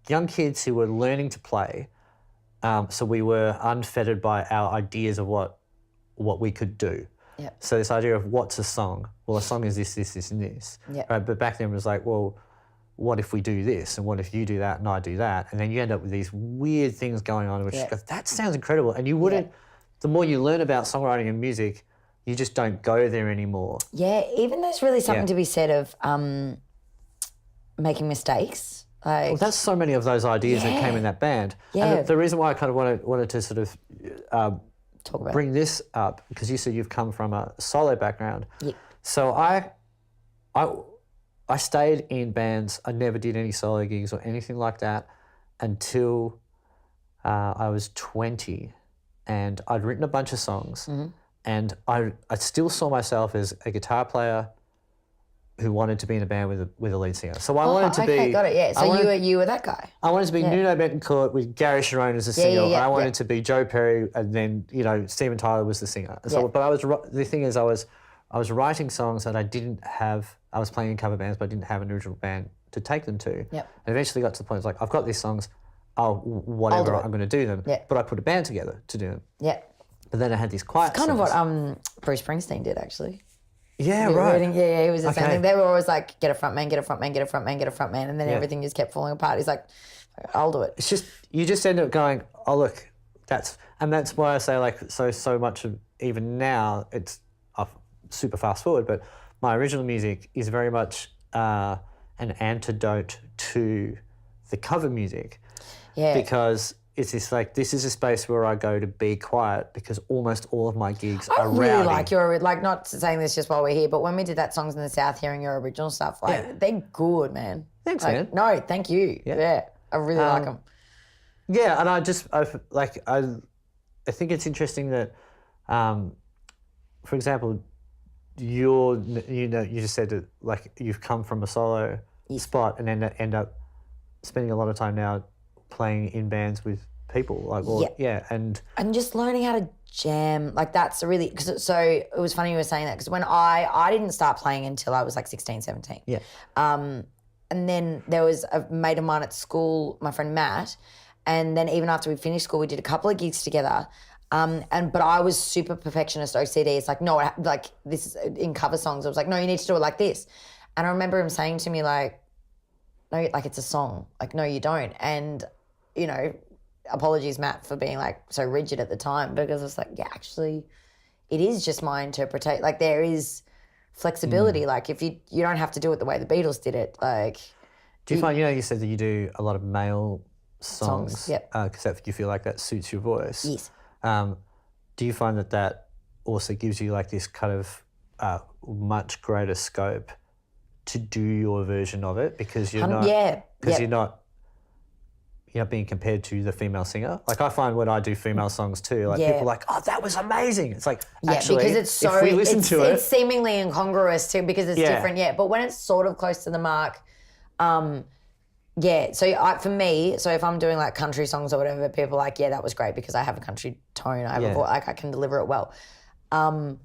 young kids who were learning to play. So we were unfettered by our ideas of what we could do. Yep. So this idea of what's a song? Well, a song is this, this, this, and this. Yep. Right? But back then it was like, well, what if we do this? And what if you do that and I do that? And then you end up with these weird things going on, which that sounds incredible. And you wouldn't, the more you learn about songwriting and music, you just don't go there anymore. Yeah, even there's really something to be said of making mistakes. Like, well, that's so many of those ideas that came in that band. Yeah. And the reason why I kind of wanted to sort of bring this up, because you said you've come from a solo background. Yeah. So I stayed in bands. I never did any solo gigs or anything like that until I was 20, and I'd written a bunch of songs, and I still saw myself as a guitar player who wanted to be in a band with a lead singer. So I wanted to okay, be. got it. Yeah. So you were that guy. I wanted to be Nuno Betancourt with Gary Sharon as a singer. And I wanted to be Joe Perry, and then Steven Tyler was the singer. So, but the thing is, I was writing songs that I didn't have. I was playing in cover bands, but I didn't have an original band to take them to. Yep. And eventually got to the point, it's like, I've got these songs, whatever, I'm going to do them. Yeah. But I put a band together to do them. Yeah. But then I had these quiet Kind of songs. what Bruce Springsteen did, actually. Yeah, right. He was the same thing. They were always like, get a front man, get a front man, get a front man, get a front man, and then everything just kept falling apart. He's like, I'll do it. It's just, you just end up going, oh, look, that's why I say, like, so much of, even now, it's super fast forward, but my original music is very much an antidote to the cover music. Yeah. Because it's this, like, this is a space where I go to be quiet because almost all of my gigs I are really rowdy. like your, like, not saying this just while we're here, but when we did that Songs in the South, hearing your original stuff, like, they're good, man. Thanks, like, man. No, thank you. Yeah. I really like them. Yeah, and I think it's interesting that, for example, you just said that, like, you've come from a solo spot and end up spending a lot of time now playing in bands with people, like, and just learning how to jam, like, that's really, so it was funny you were saying that, because when I didn't start playing until I was like 16, 17. Yeah. And then there was a mate of mine at school, my friend Matt, and then even after we finished school, we did a couple of gigs together. But I was super perfectionist, OCD. It's like, no, like, this is in cover songs. I was like, no, you need to do it like this. And I remember him saying to me, like, no, like, it's a song. Like, no, you don't. And, apologies, Matt, for being, like, so rigid at the time, because it's like, yeah, actually, it is just my interpretation. Like, there is flexibility. Like, if you don't have to do it the way the Beatles did it. Like, do you find, you said that you do a lot of male songs. Yep. Because you feel like that suits your voice. Yes. Do you find that also gives you, like, this kind of much greater scope to do your version of it, because you're not you're not being compared to the female singer? Like, I find when I do female songs too, like, people are like, oh, that was amazing. It's like, actually, because it's so, if we listen to it, it's seemingly incongruous too, because it's different. Yeah, but when it's sort of close to the mark, yeah. So for me, if I'm doing, like, country songs or whatever, people are like, yeah, that was great because I have a country tone. I have a voice, like, I can deliver it well. And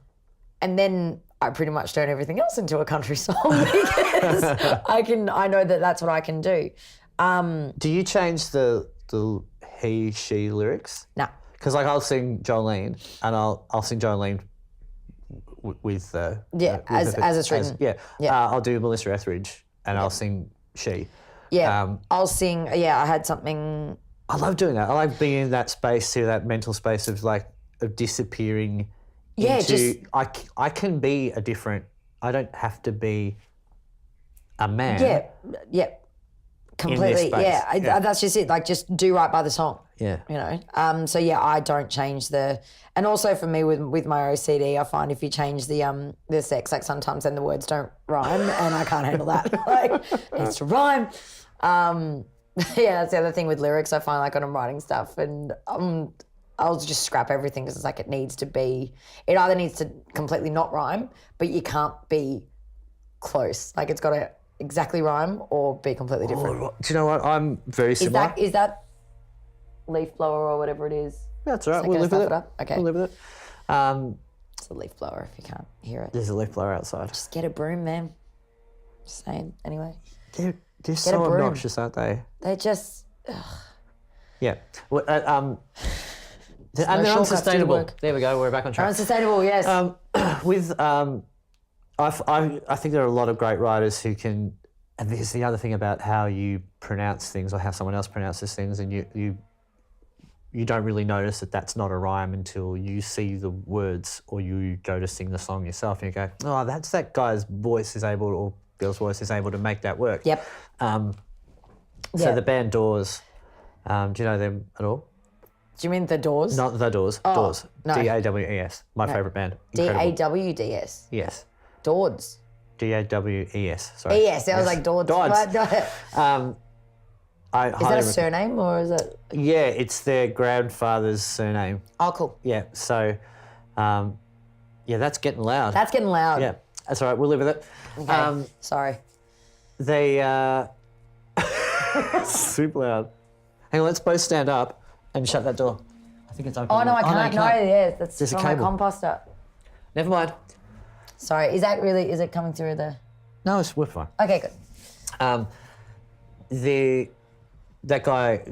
then I pretty much turn everything else into a country song because I know that that's what I can do. Do you change the he, she lyrics? No. Because, like, I'll sing Jolene and I'll sing Jolene with as it's written. I'll do Melissa Etheridge and I'll sing she. Yeah, I'll sing. Yeah, I had something. I love doing that. I like being in that space, that mental space of, like, of disappearing. Yeah, into, I can be a different. I don't have to be a man. Yeah, completely. Yeah, that's just it. Like, just do right by the song. Yeah, So yeah, I don't change and also for me with my OCD, I find if you change the sex, like, sometimes then the words don't rhyme, and I can't handle that. Like, it needs to rhyme. That's the other thing with lyrics. I find, like, when I'm writing stuff, and I'll just scrap everything because it's like, it either needs to completely not rhyme, but you can't be close. Like, it's got to exactly rhyme or be completely different. Do you know what? I'm very similar. Is that leaf blower or whatever it is? That's all right. We'll live with it. Okay. We'll live with it. It's a leaf blower if you can't hear it. There's a leaf blower outside. Just get a broom, man. Just saying. Anyway. They're so obnoxious, aren't they? They just... Yeah. Well, and they're unsustainable. There we go. We're back on track. Unsustainable, yes. I think there are a lot of great writers who can, and this is the other thing about how you pronounce things or how someone else pronounces things, and you don't really notice that that's not a rhyme until you see the words or you go to sing the song yourself and you go, oh, that's that guy's voice is able, or girl's voice is able to make that work. Yep. So the band Doors, do you know them at all? Do you mean The Doors? Not The Doors. Doors. No. D-A-W-E-S. My favourite band. Incredible. D-A-W-D-S? Yes. Doors. D-A-W-E-S. Sorry. E-S. I was like, Doors. Dodds. Is that a surname or is it? Yeah, it's their grandfather's surname. Oh, cool. Yeah, so, that's getting loud. That's getting loud. Yeah. That's all right. We'll live with it. Okay. Sorry. They super loud. Hang on, let's both stand up and shut that door. I think it's open. Oh no, I can't. No, yeah, that's There's a from my cable. composter. Never mind. Sorry, is it coming through the? No, we're fine. Okay, good. That guy,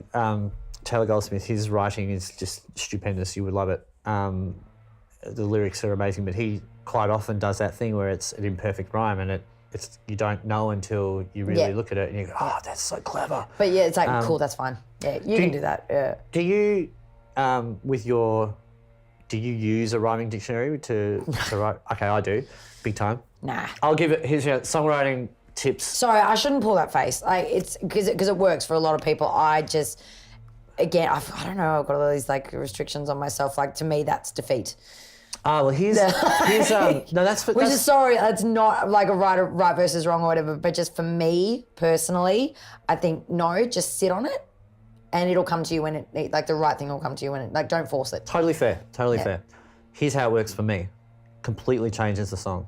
Taylor Goldsmith, his writing is just stupendous. You would love it. The lyrics are amazing, but he quite often does that thing where it's an imperfect rhyme and it's you don't know until you really look at it and you go, oh, that's so clever. But yeah, it's like cool. That's fine. Yeah, you can do that. Yeah. Do you, do you use a rhyming dictionary to write? Okay, I do, big time. Nah. I'll give it. Here's your songwriting tips. Sorry, I shouldn't pull that face. Like it's because it works for a lot of people. I just, again, I don't know. I've got all these like restrictions on myself. Like to me, that's defeat. Ah, well, here's no, that's Which is sorry, it's not like a right versus wrong or whatever. But just for me personally, I think no, just sit on it, and it'll come to you when it like the right thing will come to you when it like don't force it. Totally fair. Totally fair. Here's how it works for me. Completely changes the song.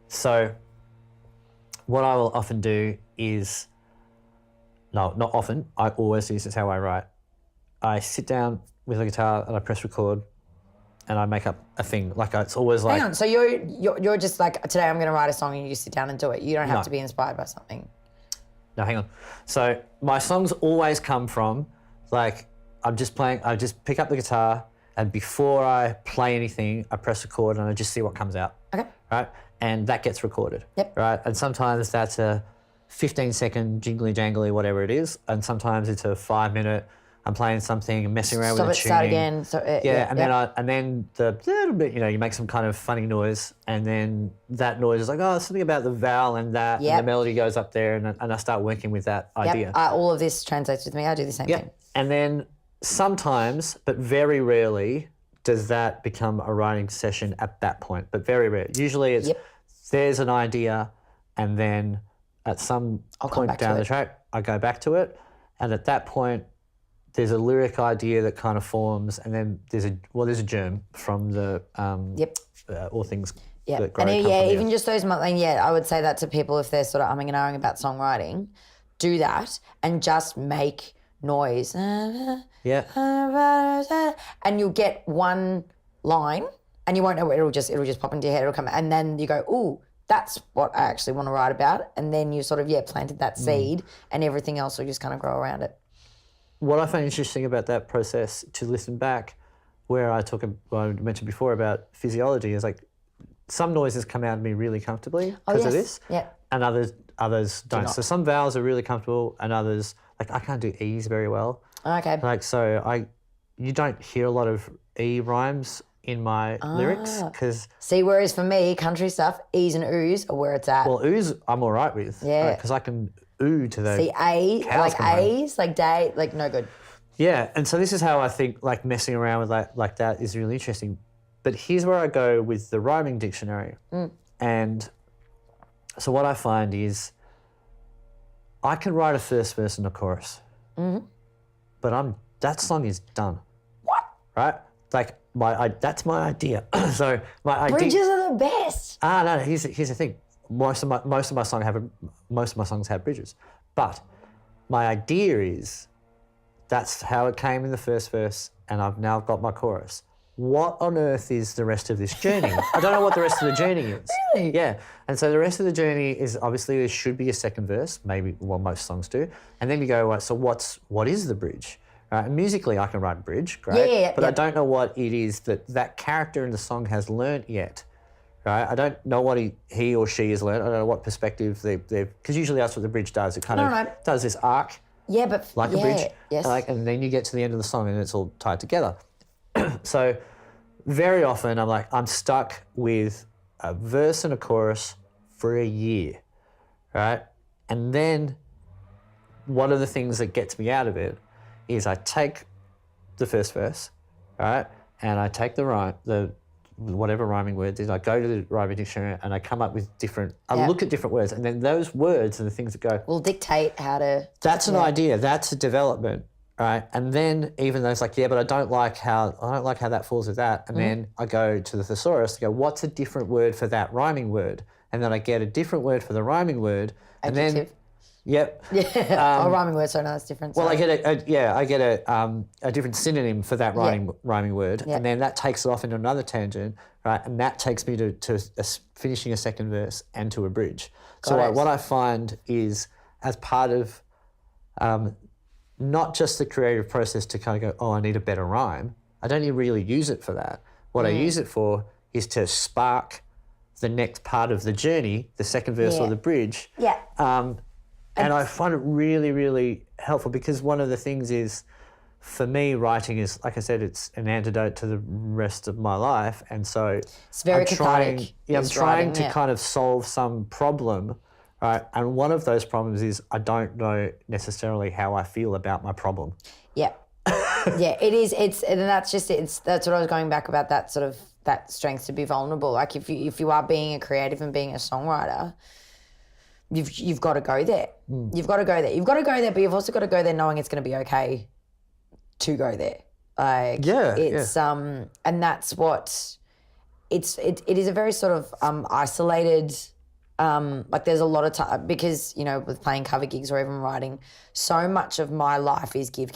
So what I will often do is, no, not often, I always do, this is how I write. I sit down with a guitar and I press record and I make up a thing. Like it's always like... Hang on, so you're just like, today I'm going to write a song and you just sit down and do it. You don't have to be inspired by something. No, hang on. So my songs always come from, like, I just pick up the guitar and before I play anything, I press record and I just see what comes out. Okay. Right? And that gets recorded. Yep. Right? And sometimes that's a 15-second jingly jangly, whatever it is. And sometimes it's a 5-minute, I'm playing something and messing around with the tuning. Start again. And then the little bit, you make some kind of funny noise, and then that noise is like, oh, something about the vowel and that, and the melody goes up there, and I start working with that idea. All of this translates with me. I do the same thing. And then sometimes, but very rarely, does that become a writing session at that point, but very rare. Usually it's there's an idea, and then at some point down the track, I go back to it, and at that point, there's a lyric idea that kind of forms, and then there's a germ from the all things that grow. And even just those, I would say that to people if they're sort of umming and ahhing about songwriting, do that and just make noise. And you'll get one line, and you won't know it'll just pop into your head. It'll come, and then you go, ooh, that's what I actually want to write about, and then you sort of planted that seed, and everything else will just kind of grow around it. What I find interesting about that process, to listen back, where I mentioned before about physiology, is like some noises come out of me really comfortably because of this, and others don't. So some vowels are really comfortable, and others, like I can't do E's very well. Okay. You don't hear a lot of E rhymes in my lyrics because... See, whereas for me, country stuff, E's and Oo's are where it's at. Well, Oo's I'm all right with. Yeah. Because I can ooh to those. See, like A's, like day, like no good. Yeah, and so this is how I think like messing around with like that is really interesting. But here's where I go with the rhyming dictionary. And so what I find is I can write a first verse and a chorus. But that song is done. What? Right? Like that's my idea. So my idea. Bridges are the best. No. Here's the thing. Most of my songs have bridges, but my idea is that's how it came in the first verse, and I've now got my chorus. What on earth is the rest of this journey? I don't know what the rest of the journey is. Really? Yeah, and so the rest of the journey is obviously there should be a second verse, maybe most songs do, and then you go, right, so what is the bridge? Right, and musically I can write a bridge, great, but I don't know what it is that character in the song has learnt yet. Right, I don't know what he or she has learned. I don't know what perspective they've because usually that's what the bridge does. It kind of does this arc. Yeah, but like a bridge. Yes. And then you get to the end of the song and it's all tied together. So very often I'm stuck with a verse and a chorus for a year, right? And then one of the things that gets me out of it is I take the first verse, right, and I take the rhyme, whatever rhyming words is, I go to the rhyming dictionary and I come up with I look at different words, and then those words are the things that go... will dictate how to... That's an idea, that's a development, right? And then even though it's like, yeah, but I don't like how that falls with that. And then I go to the thesaurus to go, what's a different word for that rhyming word? And then I get a different word for the rhyming word. Adjective. And then, yep. Yeah. Rhyming word, so no, that's different. Well, Sorry. I get a different synonym for that rhyming word, and then that takes it off into another tangent, right? And that takes me to finishing a second verse and to a bridge. So what I find is, as part of not just the creative process to kind of go, oh, I need a better rhyme. I don't even really use it for that. What I use it for is to spark the next part of the journey, the second verse or the bridge. Yeah. And I find it really, really helpful because one of the things is, for me, writing is, like I said, it's an antidote to the rest of my life. And so It's very cathartic. I'm trying to kind of solve some problem, right? And one of those problems is I don't know necessarily how I feel about my problem. Yeah. Yeah, it is. And that's just it. That's what I was going back about, that sort of, that strength to be vulnerable. Like if you are being a creative and being a songwriter, you've got to go there. You've got to go there. You've got to go there, but you've also got to go there knowing it's going to be okay to go there. Like it's and that's what it is, a very sort of isolated, like there's a lot of time, because, you know, with playing cover gigs or even writing, so much of my life is give.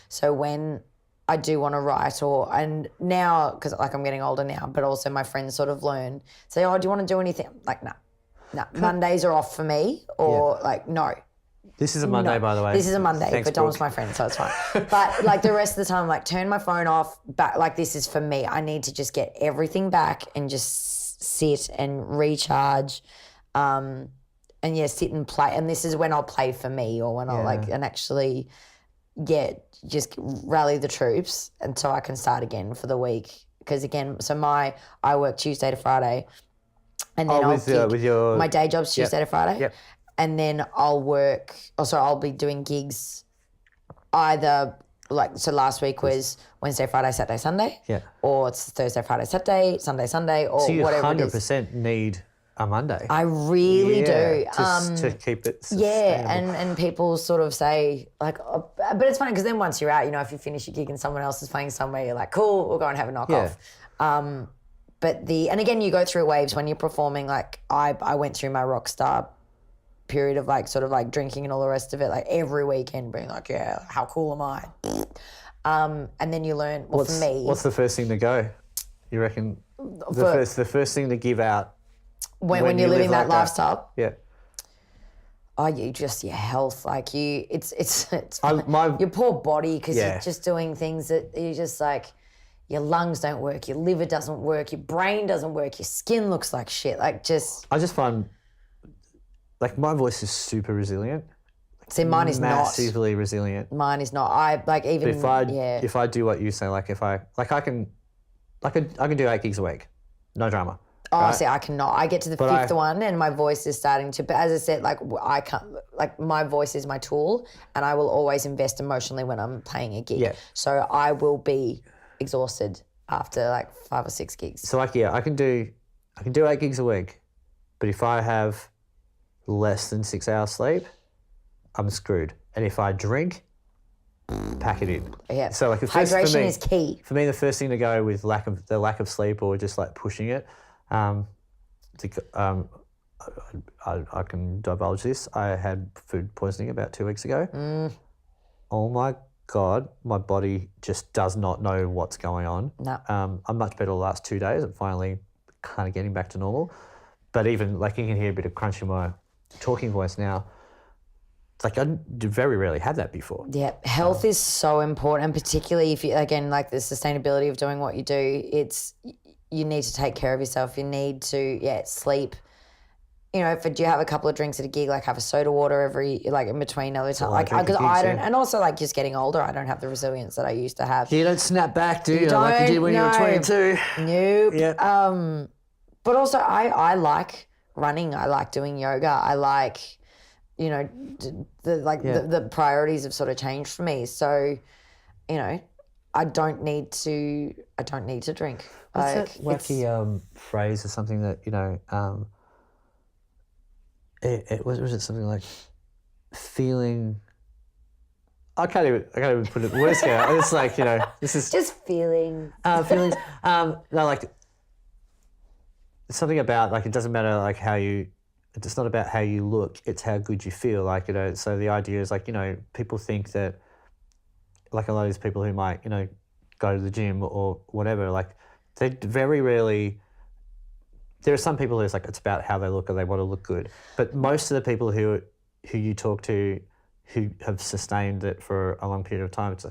So when I do want to write, and now, because like I'm getting older now, but also my friends sort of say, oh, do you want to do anything? I'm like, no. Mondays are off for me, or like, no. This is a Monday, by the way. This is a Monday, Thanks, but Dom's my friend, so it's fine. But like the rest of the time, like turn my phone off, back, like this is for me. I need to just get everything back and just sit and recharge, and sit and play. And this is when I'll play for me, or when I'll and actually just rally the troops, and so I can start again for the week. Because again, I work Tuesday to Friday, and then my day job's Tuesday to Friday. Yep. And then I'll work, I'll be doing gigs either, like, so last week was Wednesday, Friday, Saturday, Sunday. Yeah. Or it's Thursday, Friday, Saturday, Sunday, or so you whatever it is. 100% need a Monday. I really do. To keep it sustainable. And people sort of say, like, oh, but it's funny because then once you're out, you know, if you finish your gig and someone else is playing somewhere, you're like, cool, we'll go and have a knockoff. Yeah. And again, you go through waves when you're performing. Like I went through my rock star period of like sort of like drinking and all the rest of it, like every weekend being like, yeah, how cool am I? And then you learn, for me. What's the first thing to go? You reckon the first thing to give out when you're living that lifestyle? Yeah. Oh, you just, your health, like it's your poor body, because you're just doing things that you're just like, your lungs don't work, your liver doesn't work, your brain doesn't work, your skin looks like shit. Like I just find, like, my voice is super resilient. See, mine is massively resilient. Mine is not. I like even. But if I do what you say, like I can do 8 gigs a week, no drama. Oh, right? see, I cannot. I get to the fifth one and my voice is starting to. But as I said, like I can't. Like my voice is my tool, and I will always invest emotionally when I'm playing a gig. Yeah. So I will be exhausted after like 5 or 6 gigs. So like I can do 8 gigs a week, but if I have less than 6 hours sleep, I'm screwed. And if I drink, pack it in. Yeah. So like hydration is key. For me, the first thing to go with lack of sleep or just like pushing it, I can divulge this. I had food poisoning about 2 weeks ago. Oh my God, my body just does not know what's going on. No. I'm much better the last 2 days. I'm finally kind of getting back to normal. But even like you can hear a bit of crunch in my talking voice now. It's like I very rarely had that before. Yeah, health is so important, and particularly if you, again, like the sustainability of doing what you do, you need to take care of yourself. You need to, sleep. You know, do you have a couple of drinks at a gig, like have a soda water in between other times? Like, because I don't, and also like just getting older, I don't have the resilience that I used to have. You don't snap back, do you? Like you did when you were 22. Nope. Yeah. But also I like running. I like doing yoga. I like, you know, the priorities have sort of changed for me. So, you know, I don't need to drink. What's that wacky phrase or something that, you know, was it something like feeling I can't even put it worse here. It's like, this is Just feeling. feelings. No, like something about like it doesn't matter like how you. It's not about how you look. It's how good you feel. Like So the idea is like people think that like a lot of these people who might go to the gym or whatever, like they very rarely. There are some people who's like it's about how they look or they want to look good, but most of the people who you talk to who have sustained it for a long period of time, it's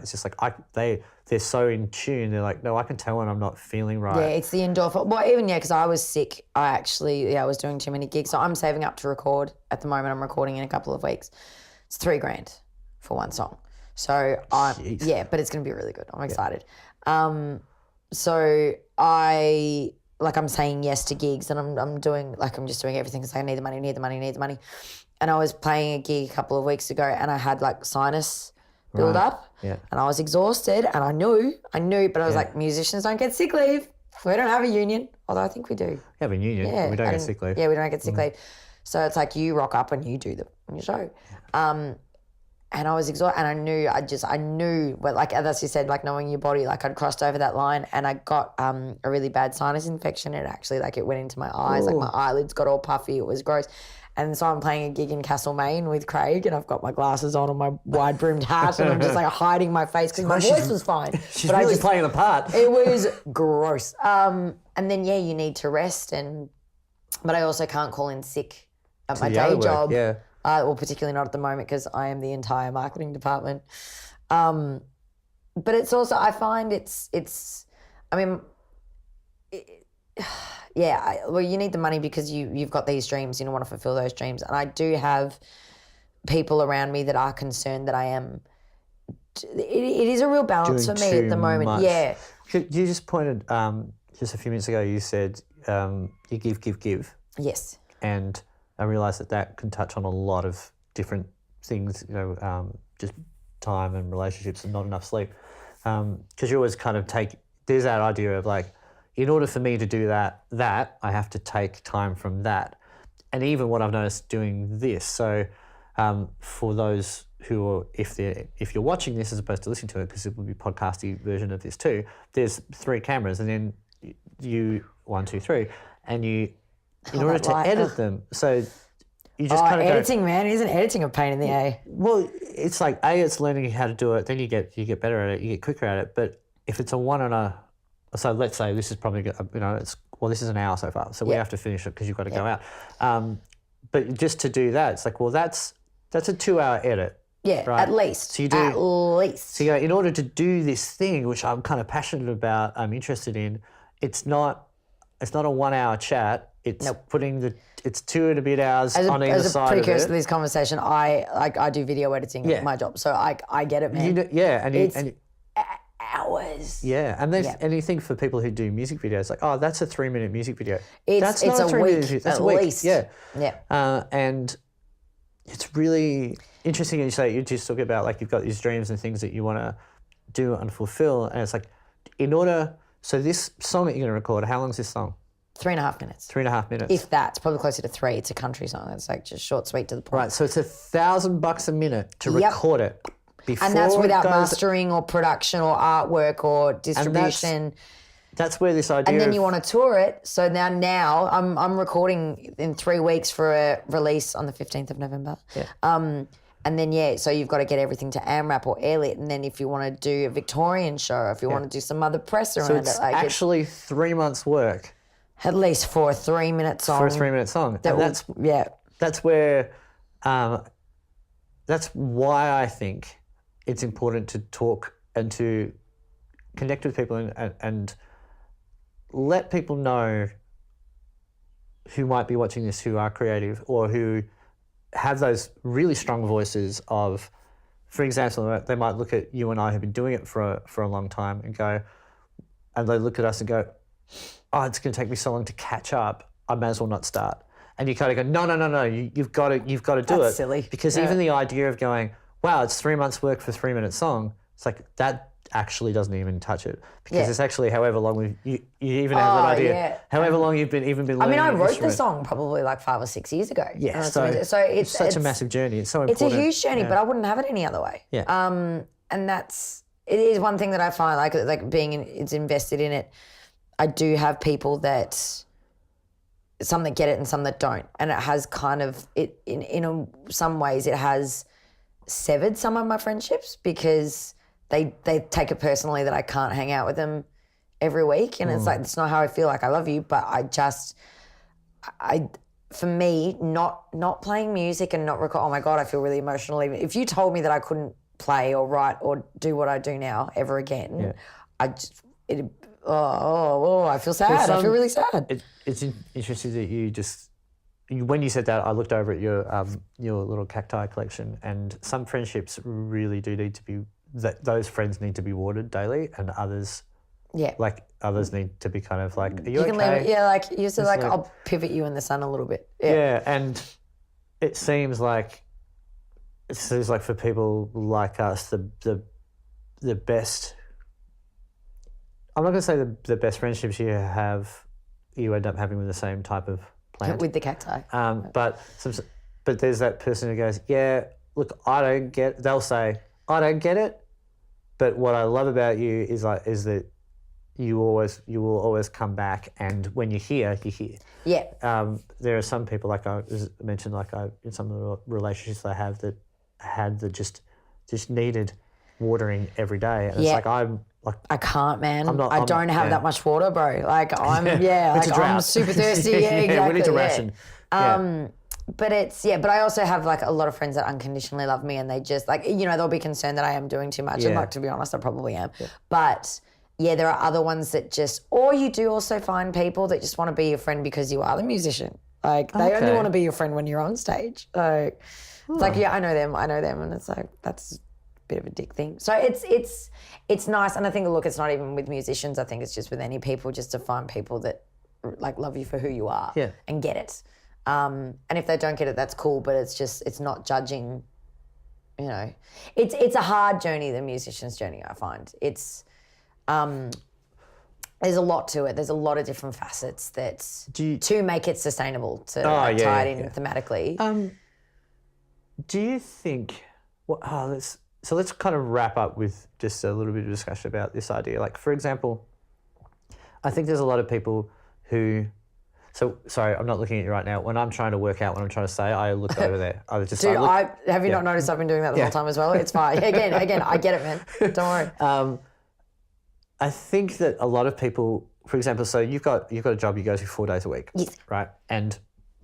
just like they're so in tune. They're like, no, I can tell when I'm not feeling right. Yeah, it's the endorphin. Well, even because I was sick, I was doing too many gigs, so I'm saving up to record. At the moment, I'm recording in a couple of weeks. It's $3,000 for one song, so but it's going to be really good. I'm excited. So I'm saying yes to gigs, and I'm just doing everything because I need the money. And I was playing a gig a couple of weeks ago, and I had like sinus build up, and I was exhausted, and I knew, but I was like, musicians don't get sick leave. We don't have a union, although I think we do. We have a union, but we don't get sick leave. Yeah, we don't get sick leave. So it's like you rock up and you do your show. And I was exhausted, and I knew, well, like as you said, like knowing your body, like I'd crossed over that line, and I got a really bad sinus infection. It actually it went into my eyes, like my eyelids got all puffy. It was gross. And so I'm playing a gig in Castlemaine with Craig, and I've got my glasses on and my wide-brimmed hat, and I'm just like hiding my face because my voice was fine. She's really playing the part. It was gross. And then you need to rest, but I also can't call in sick at my day job. Yeah. Well, particularly not at the moment because I am the entire marketing department. But it's also, I find you need the money because you've got these dreams, you want to fulfill those dreams. And I do have people around me that are concerned that I am. It is a real balance for me at the moment. Much. Yeah. You just pointed, just a few minutes ago, you said you give. Yes. And I realised that can touch on a lot of different things, just time and relationships and not enough sleep. Because you always kind of there's that idea of like, in order for me to do that I have to take time from that. And even what I've noticed doing this, so for those who are, if you're watching this as opposed to listening to it, because it will be a podcasty version of this too, there's 3 cameras and then you 1, 2, 3, and you in order to edit them, so you just kind of editing, man, isn't editing a pain in the A? Well, it's like it's learning how to do it, then you get better at it, you get quicker at it. But if it's so let's say this is probably this is an hour so far, so we have to finish it because you've got to go out. But just to do that, it's like, well, that's a 2-hour edit. Yeah, right? At least. So you do at least. So in order to do this thing, which I'm kind of passionate about, I'm interested in, it's not a 1-hour chat. It's it's 2 and a bit hours on either side of it. As a precursor to this conversation, I do video editing at my job, so I get it, man. And hours. Yeah, and and you think for people who do music videos, like, oh, that's a 3-minute music video. It's a week, that's at a week. least. Yeah. Yeah. And it's really interesting. And you just talk about like you've got these dreams and things that you want to do and fulfill, and it's like, so this song that you're going to record, how long is this song? 3.5 minutes. 3.5 minutes. If that, it's probably closer to 3. It's a country song. It's like just short, sweet, to the point. Right. So it's $1,000 a minute to record it. And that's without mastering or production or artwork or distribution. That's where this idea. And then you want to tour it. So now I'm recording in 3 weeks for a release on the 15th of November. Yeah. And then so you've got to get everything to AMRAP or Airlit, and then if you want to do a Victorian show, if you want to do some other press around it, it's actually 3 months' work. At least for a 3-minute song. For a 3-minute song. That's where. That's why I think it's important to talk and to connect with people and let people know who might be watching this who are creative or who have those really strong voices of, for example, they might look at you and I who've been doing it for a long time and they look at us and go, oh, it's going to take me so long to catch up, I may as well not start. And you kind of go, no, you've got to do it. That's silly. Because even the idea of going, wow, it's 3 months work for a 3-minute song, it's like that actually doesn't even touch it because Yeah. it's actually however long you even have that idea. Yeah. However long you've been learning. I mean, I an wrote the instrument. song probably like 5 or 6 years ago. Yeah, so it's such a massive journey. It's so important. It's a huge journey, but I wouldn't have it any other way. Yeah. And it is one thing that I find like being it's invested in it. I do have people that some that get it and some that don't, and it has kind of some ways it has severed some of my friendships because they take it personally that I can't hang out with them every week, and it's like it's not how I feel. Like I love you, but for me, not playing music and not record. Oh my God, I feel really emotional. Even if you told me that I couldn't play or write or do what I do now ever again, I feel sad. I feel really sad. It's interesting that when you said that, I looked over at your little cacti collection, and some friendships really do need to be those friends need to be watered daily, and others. Yeah. Like others need to be kind of like, are you You okay? can leave it, like you said, like I'll pivot you in the sun a little bit. Yeah, and it seems like for people like us, the best. I'm not going to say the best friendships you end up having with the same type of plant. With the cacti. But there's that person who goes, yeah, look, they'll say, I don't get it, but what I love about you is that you will always come back, and when you're here, you're here. Yeah. There are some people, like I mentioned, in some of the relationships I have that had that just needed watering every day, and it's like I can't, man. I don't have yeah. that much water, bro. Like I'm, I'm super thirsty. Yeah, exactly. We need to ration. But but I also have like a lot of friends that unconditionally love me, and they just they'll be concerned that I am doing too much. And to be honest, I probably am. Yeah. But there are other ones that or you do also find people that just want to be your friend because you are the musician. Like they only want to be your friend when you're on stage. Like it's like, I know them, and it's like that's bit of a dick thing. So it's nice, and I think it's not even with musicians. I think it's just with any people, just to find people that like love you for who you are and get it. And if they don't get it, that's cool. But it's not judging. It's a hard journey, the musician's journey. I find it's there's a lot to it. There's a lot of different facets to make it sustainable to tie it in thematically. Do you think? Let's kind of wrap up with just a little bit of discussion about this idea. Like, for example, I think there's a lot of people who. So, sorry, I'm not looking at you right now. When I'm trying to work out what I'm trying to say, I look over there. I just. Dude, have you not noticed I've been doing that the whole time as well? It's fine. Again, I get it, man. Don't worry. I think that a lot of people, for example, so you've got a job you go to 4 days a week. Yes. Right? And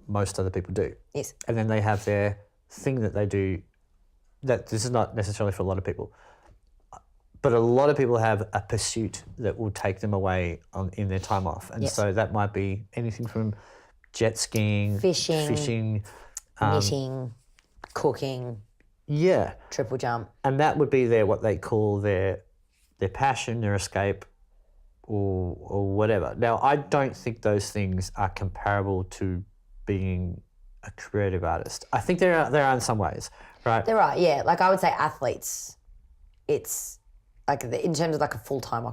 most other people do. Yes. And then they have their thing that they do. That this is not necessarily for a lot of people, but a lot of people have a pursuit that will take them away in their time off, and so that might be anything from jet skiing, fishing, knitting, cooking, triple jump, and that would be what they call their passion, their escape, or whatever. Now, I don't think those things are comparable to being a creative artist. I think there are in some ways. Right. There are, yeah. Like I would say athletes, it's like in terms of like a full-time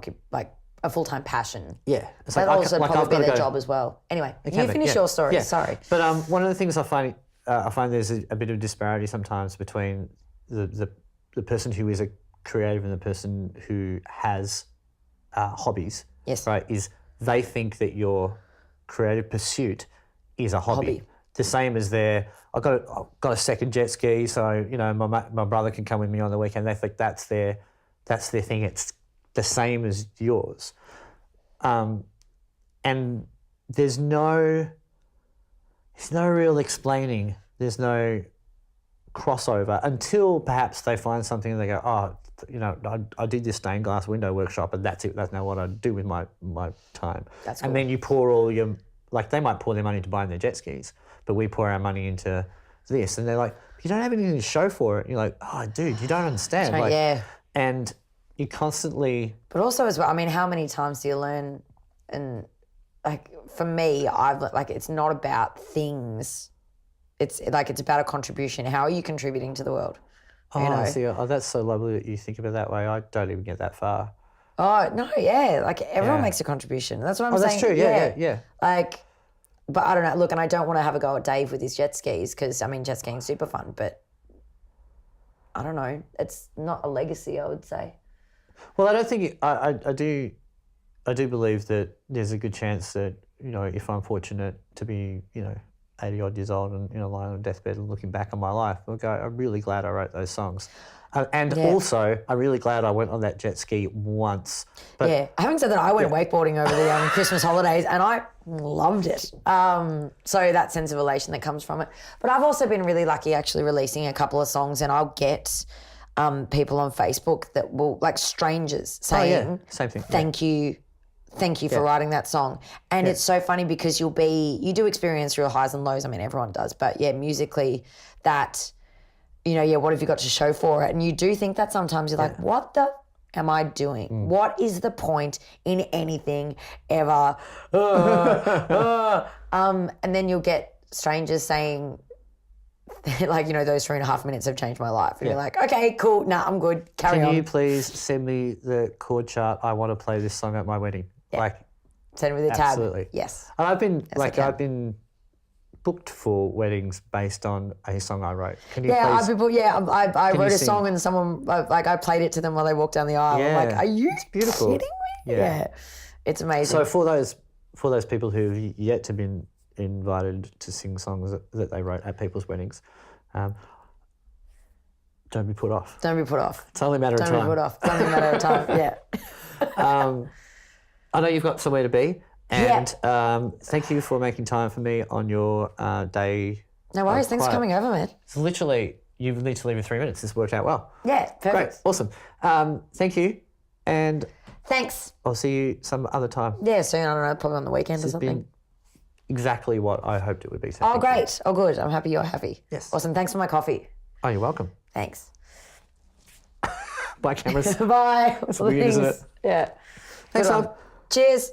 a full-time passion. Yeah. It's that also probably be their job as well. Anyway, you finish your story. Yeah. Sorry. But one of the things I find there's a bit of disparity sometimes between the person who is a creative and the person who has hobbies. Yes. Right. Is they think that your creative pursuit is a hobby. The same as I've got a second jet ski, so my brother can come with me on the weekend. They think that's their thing. It's the same as yours, and there's no real explaining. There's no crossover until perhaps they find something and they go, I did this stained glass window workshop, and that's it. That's now what I do with my time. That's cool. And then you pour all your they might pour their money into buying their jet skis, but we pour our money into this. And they're like, you don't have anything to show for it. And you're like, oh, dude, you don't understand. And you constantly... But also as well, I mean, how many times do you learn? And like, for me, it's not about things. It's about a contribution. How are you contributing to the world? Oh, you know. I see. Oh, that's so lovely that you think of it that way. I don't even get that far. Oh, no, yeah. Like everyone Yeah. makes a contribution. That's what I'm Oh, saying. that's true. Yeah. Like, but I don't know. Look, and I don't want to have a go at Dave with his jet skis because, I mean, jet skiing's super fun, but I don't know. It's not a legacy, I would say. Well, I don't think I do believe that there's a good chance that, you know, if I'm fortunate to be, you know, 80 odd years old and, you know, lying on a deathbed and looking back on my life, I'll go, I'm really glad I wrote those songs. Also, I'm really glad I went on that jet ski once. But, having said that, I went wakeboarding over the Christmas holidays and I loved it. So that sense of elation that comes from it. But I've also been really lucky actually releasing a couple of songs, and I'll get people on Facebook that will, like strangers, saying, same thing. Thank you for writing that song. And it's so funny because you do experience real highs and lows. I mean, everyone does. But yeah, musically that, you know, what have you got to show for it? And you do think that sometimes you're like, what the am I doing? What is the point in anything ever? And then you'll get strangers saying, like, you know, those 3.5 minutes have changed my life. And you're like, okay, cool. Nah, I'm good. Carry on. Can you please send me the chord chart? I want to play this song at my wedding. Yeah. Like, send me the tab. Absolutely. Yes. And I've been I I've been booked for weddings based on a song I wrote. Can you Yeah, please? I wrote a sing? song and someone, like, I played it to them while they walked down the aisle. I'm like, Yeah. are you beautiful. kidding me? Yeah. It's amazing. So for those people who've yet to been invited to sing songs that they wrote at people's weddings, don't be put off. Don't be put off. It's only a matter of Don't time. be put off. It's only a matter of time. Yeah. I know you've got somewhere to be, and thank you for making time for me on your day. No worries. Thanks for coming over, man. It's literally, you need to leave in 3 minutes. This worked out well. Yeah, perfect. Great, awesome. Thank you, and Thanks. I'll see you some other time. Yeah, soon. I don't know, probably on the weekend or It's something. been exactly what I hoped it would be. So Oh, thank you. great. Oh, good. I'm happy you're happy. Yes. Awesome. Thanks for my coffee. Oh, you're welcome. Thanks. Bye, cameras. Bye. That's weird, isn't it? Yeah. Thanks, Good one. love. Cheers.